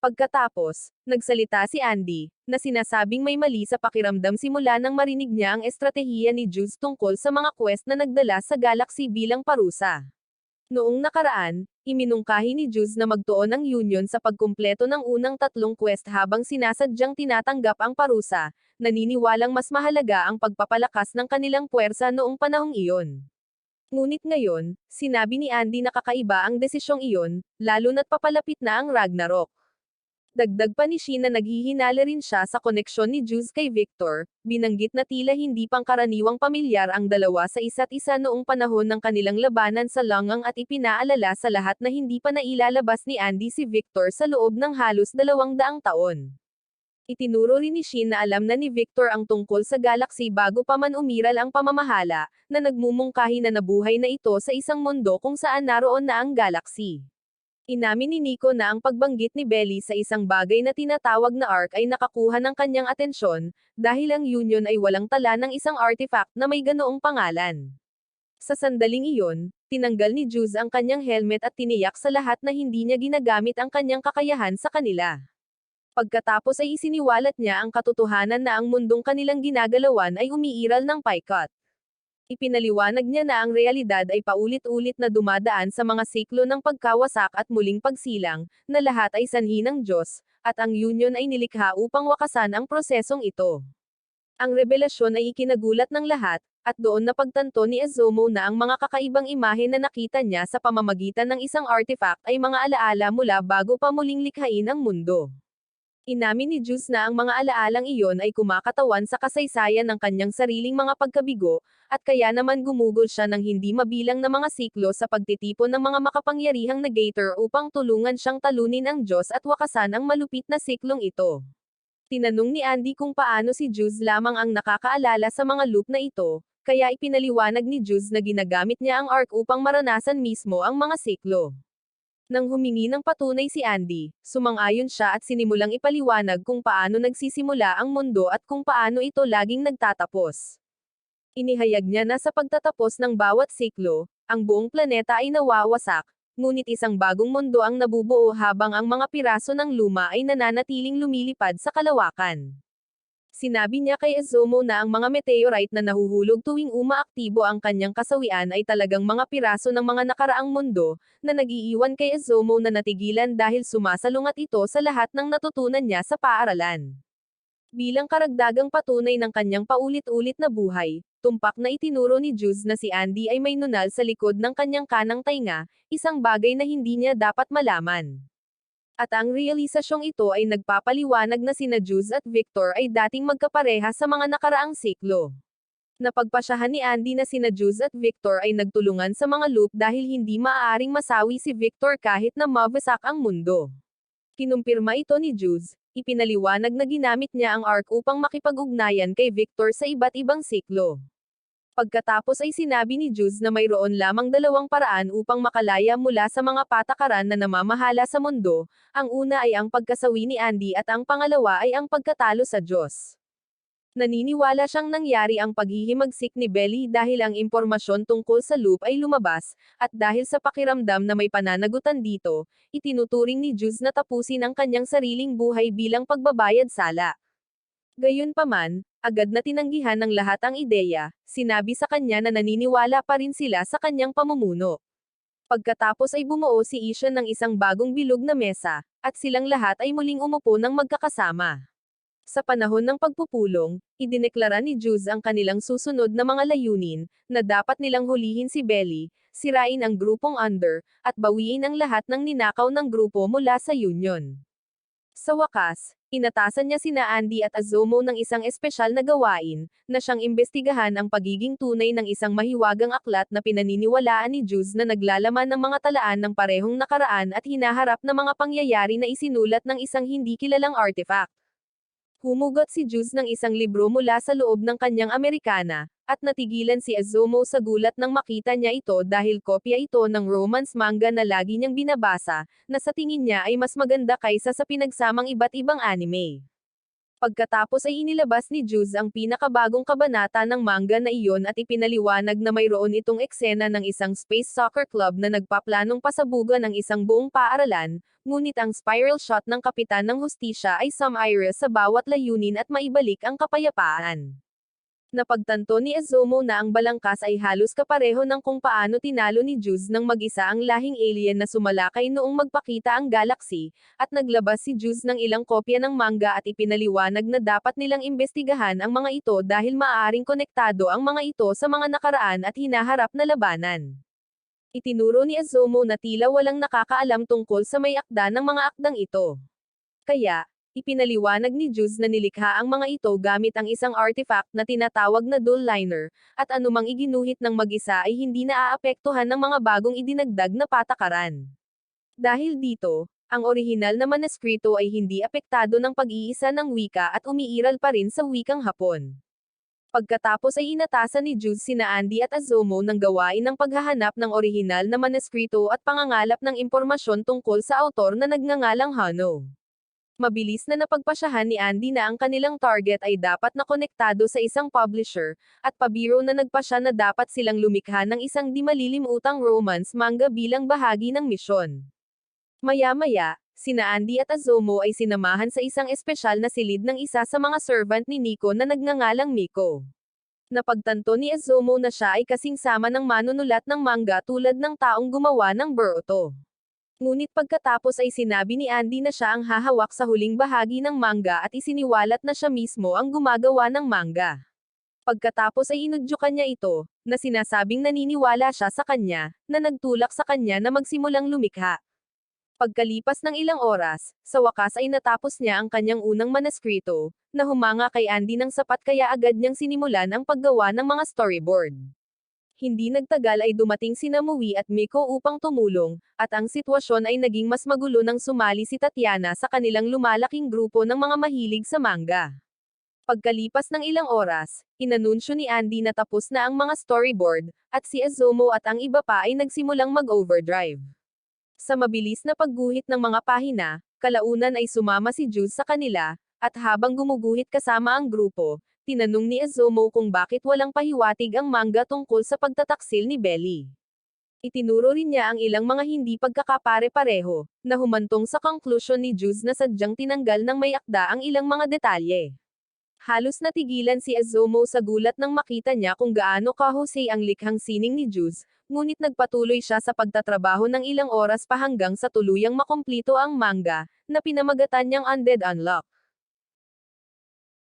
Speaker 1: Pagkatapos, nagsalita si Andy, na sinasabing may mali sa pakiramdam simula nang marinig niya ang estratehiya ni Juz tungkol sa mga quest na nagdala sa galaxy bilang parusa. Noong nakaraan, iminungkahi ni Juz na magtuon ang Union sa pagkumpleto ng unang 3 quest habang sinasadyang tinatanggap ang parusa, naniniwalang mas mahalaga ang pagpapalakas ng kanilang puwersa noong panahong iyon. Ngunit ngayon, sinabi ni Andy na kakaiba ang desisyong iyon, lalo na't papalapit na ang Ragnarok. Dagdag pa ni Shin na naghihinala rin siya sa koneksyon ni Juz kay Victor, binanggit na tila hindi pangkaraniwang pamilyar ang dalawa sa isa't isa noong panahon ng kanilang labanan sa Langang at ipinaalala sa lahat na hindi pa nailalabas ni Andy si Victor sa loob ng halos 200 taon. Itinuro rin ni Shin na alam na ni Victor ang tungkol sa galaxy bago pa man umiral ang pamamahala, na nagmumungkahi na nabuhay na ito sa isang mundo kung saan naroon na ang galaxy. Inamin ni Nico na ang pagbanggit ni Belly sa isang bagay na tinatawag na arc ay nakakuha ng kanyang atensyon, dahil ang Union ay walang tala ng isang artifact na may ganoong pangalan. Sa sandaling iyon, tinanggal ni Juice ang kanyang helmet at tiniyak sa lahat na hindi niya ginagamit ang kanyang kakayahan sa kanila. Pagkatapos ay isiniwalat niya ang katotohanan na ang mundong kanilang ginagalawan ay umiiral ng paikot. Ipinaliwanag niya na ang realidad ay paulit-ulit na dumadaan sa mga siklo ng pagkawasak at muling pagsilang, na lahat ay sanhi ng Diyos, at ang Union ay nilikha upang wakasan ang prosesong ito. Ang revelasyon ay ikinagulat ng lahat, at doon napagtanto ni Azomo na ang mga kakaibang imahe na nakita niya sa pamamagitan ng isang artifact ay mga alaala mula bago pa muling likhain ang mundo. Inamin ni Juice na ang mga alaalang iyon ay kumakatawan sa kasaysayan ng kanyang sariling mga pagkabigo, at kaya naman gumugol siya ng hindi mabilang na mga siklo sa pagtitipon ng mga makapangyarihang negator upang tulungan siyang talunin ang Diyos at wakasan ang malupit na siklong ito. Tinanong ni Andy kung paano si Juice lamang ang nakakaalala sa mga loop na ito, kaya ipinaliwanag ni Juice na ginagamit niya ang arc upang maranasan mismo ang mga siklo. Nang humingi ng patunay si Andy, sumang-ayon siya at sinimulang ipaliwanag kung paano nagsisimula ang mundo at kung paano ito laging nagtatapos. Inihayag niya na sa pagtatapos ng bawat siklo, ang buong planeta ay nawawasak, ngunit isang bagong mundo ang nabubuo habang ang mga piraso ng luma ay nananatiling lumilipad sa kalawakan. Sinabi niya kay Azomo na ang mga meteorite na nahuhulog tuwing umaaktibo ang kanyang kasawian ay talagang mga piraso ng mga nakaraang mundo, na nag-iiwan kay Azomo na natigilan dahil sumasalungat ito sa lahat ng natutunan niya sa paaralan. Bilang karagdagang patunay ng kanyang paulit-ulit na buhay, tumpak na itinuro ni Juice na si Andy ay may nunal sa likod ng kanyang kanang tainga, isang bagay na hindi niya dapat malaman. At ang realisasyong ito ay nagpapaliwanag na sina Juice at Victor ay dating magkapareha sa mga nakaraang siklo. Napagpasyahan ni Andy na sina Juice at Victor ay nagtulungan sa mga loop dahil hindi maaaring masawi si Victor kahit na mabasak ang mundo. Kinumpirma ito ni Juice, ipinaliwanag na ginamit niya ang arc upang makipag-ugnayan kay Victor sa iba't ibang siklo. Pagkatapos ay sinabi ni Juice na mayroon lamang dalawang paraan upang makalaya mula sa mga patakaran na namamahala sa mundo, ang una ay ang pagkasawi ni Andy at ang pangalawa ay ang pagkatalo sa Diyos. Naniniwala siyang nangyari ang paghihimagsik ni Belly dahil ang impormasyon tungkol sa loop ay lumabas, at dahil sa pakiramdam na may pananagutan dito, itinuturing ni Juice na tapusin ang kanyang sariling buhay bilang pagbabayad sala. Gayunpaman, agad na tinanggihan ng lahat ang ideya, sinabi sa kanya na naniniwala pa rin sila sa kanyang pamumuno. Pagkatapos ay bumuo si Isha ng isang bagong bilog na mesa, at silang lahat ay muling umupo ng magkakasama. Sa panahon ng pagpupulong, idineklara ni Juice ang kanilang susunod na mga layunin, na dapat nilang hulihin si Belly, sirain ang grupong Under, at bawiin ang lahat ng ninakaw ng grupo mula sa Union. Sa wakas, inatasan niya sina Andy at Azomo ng isang espesyal na gawain, na siyang imbestigahan ang pagiging tunay ng isang mahiwagang aklat na pinaniniwalaan ni Juice na naglalaman ng mga talaan ng parehong nakaraan at hinaharap na mga pangyayari na isinulat ng isang hindi kilalang artifact. Humugot si Juice ng isang libro mula sa loob ng kanyang Amerikana, at natigilan si Azomo sa gulat nang makita niya ito dahil kopya ito ng romance manga na lagi niyang binabasa, na sa tingin niya ay mas maganda kaysa sa pinagsamang iba't ibang anime. Pagkatapos ay inilabas ni Juice ang pinakabagong kabanata ng manga na iyon at ipinaliwanag na mayroon itong eksena ng isang space soccer club na nagpaplanong pasabugan ang isang buong paaralan, ngunit ang spiral shot ng kapitan ng hustisya ay sum-ira sa bawat layunin at maibalik ang kapayapaan. Napagtanto ni Azomo na ang balangkas ay halos kapareho ng kung paano tinalo ni Juice ng mag-isa ang lahing alien na sumalakay noong magpakita ang galaxy, at naglabas si Juice ng ilang kopya ng manga at ipinaliwanag na dapat nilang imbestigahan ang mga ito dahil maaaring konektado ang mga ito sa mga nakaraan at hinaharap na labanan. Itinuro ni Azomo na tila walang nakakaalam tungkol sa may akda ng mga akdang ito. Kaya, ipinaliwanag ni Juice na nilikha ang mga ito gamit ang isang artifact na tinatawag na dual liner, at anumang iginuhit ng mag-isa ay hindi naaapektuhan ng mga bagong idinagdag na patakaran. Dahil dito, Ang orihinal na manuskrito ay hindi apektado ng pag-iisa ng wika at umiiral pa rin sa wikang Hapon. Pagkatapos ay inatasan ni Jude sina Andy at Azomo ng gawain ng paghahanap ng orihinal na manuskrito at pangangalap ng impormasyon tungkol sa autor na nagngangalang Hano. Mabilis na napagpasyahan ni Andy na ang kanilang target ay dapat na konektado sa isang publisher, at pabiro na nagpasya na dapat silang lumikha ng isang di malilimutang romance manga bilang bahagi ng misyon. Maya-maya, sina Andy at Azomo ay sinamahan sa isang espesyal na silid ng isa sa mga servant ni Nico na nagngangalang Miko. Napagtanto ni Azomo na siya ay kasing sama ng manunulat ng manga tulad ng taong gumawa ng Boruto. Ngunit pagkatapos ay sinabi ni Andy na siya ang hahawak sa huling bahagi ng manga at isiniwalat na siya mismo ang gumagawa ng manga. Pagkatapos ay inudyukan niya ito, na sinasabing naniniwala siya sa kanya, na nagtulak sa kanya na magsimulang lumikha. Pagkalipas ng ilang oras, sa wakas ay natapos niya ang kanyang unang manuskrito, na humanga kay Andy ng sapat kaya agad niyang sinimulan ang paggawa ng mga storyboard. Hindi nagtagal ay dumating sina Mui at Miko upang tumulong, at ang sitwasyon ay naging mas magulo nang sumali si Tatiana sa kanilang lumalaking grupo ng mga mahilig sa manga. Pagkalipas ng ilang oras, inanunsyo ni Andy na tapos na ang mga storyboard, at si Azomo at ang iba pa ay nagsimulang mag-overdrive. Sa mabilis na pagguhit ng mga pahina, kalaunan ay sumama si Jude sa kanila, at habang gumuguhit kasama ang grupo, tinanong ni Azomo kung bakit walang pahiwatig ang manga tungkol sa pagtataksil ni Belly. Itinuro rin niya ang ilang mga hindi pagkakapare-pareho, na humantong sa konklusyon ni Jude na sadyang tinanggal ng may akda ang ilang mga detalye. Halos natigilan si Azomo sa gulat nang makita niya kung gaano kahusay ang likhang sining ni Jude, ngunit nagpatuloy siya sa pagtatrabaho ng ilang oras pa hanggang sa tuluyang makumplito ang manga, na pinamagatan niyang Undead Unlock.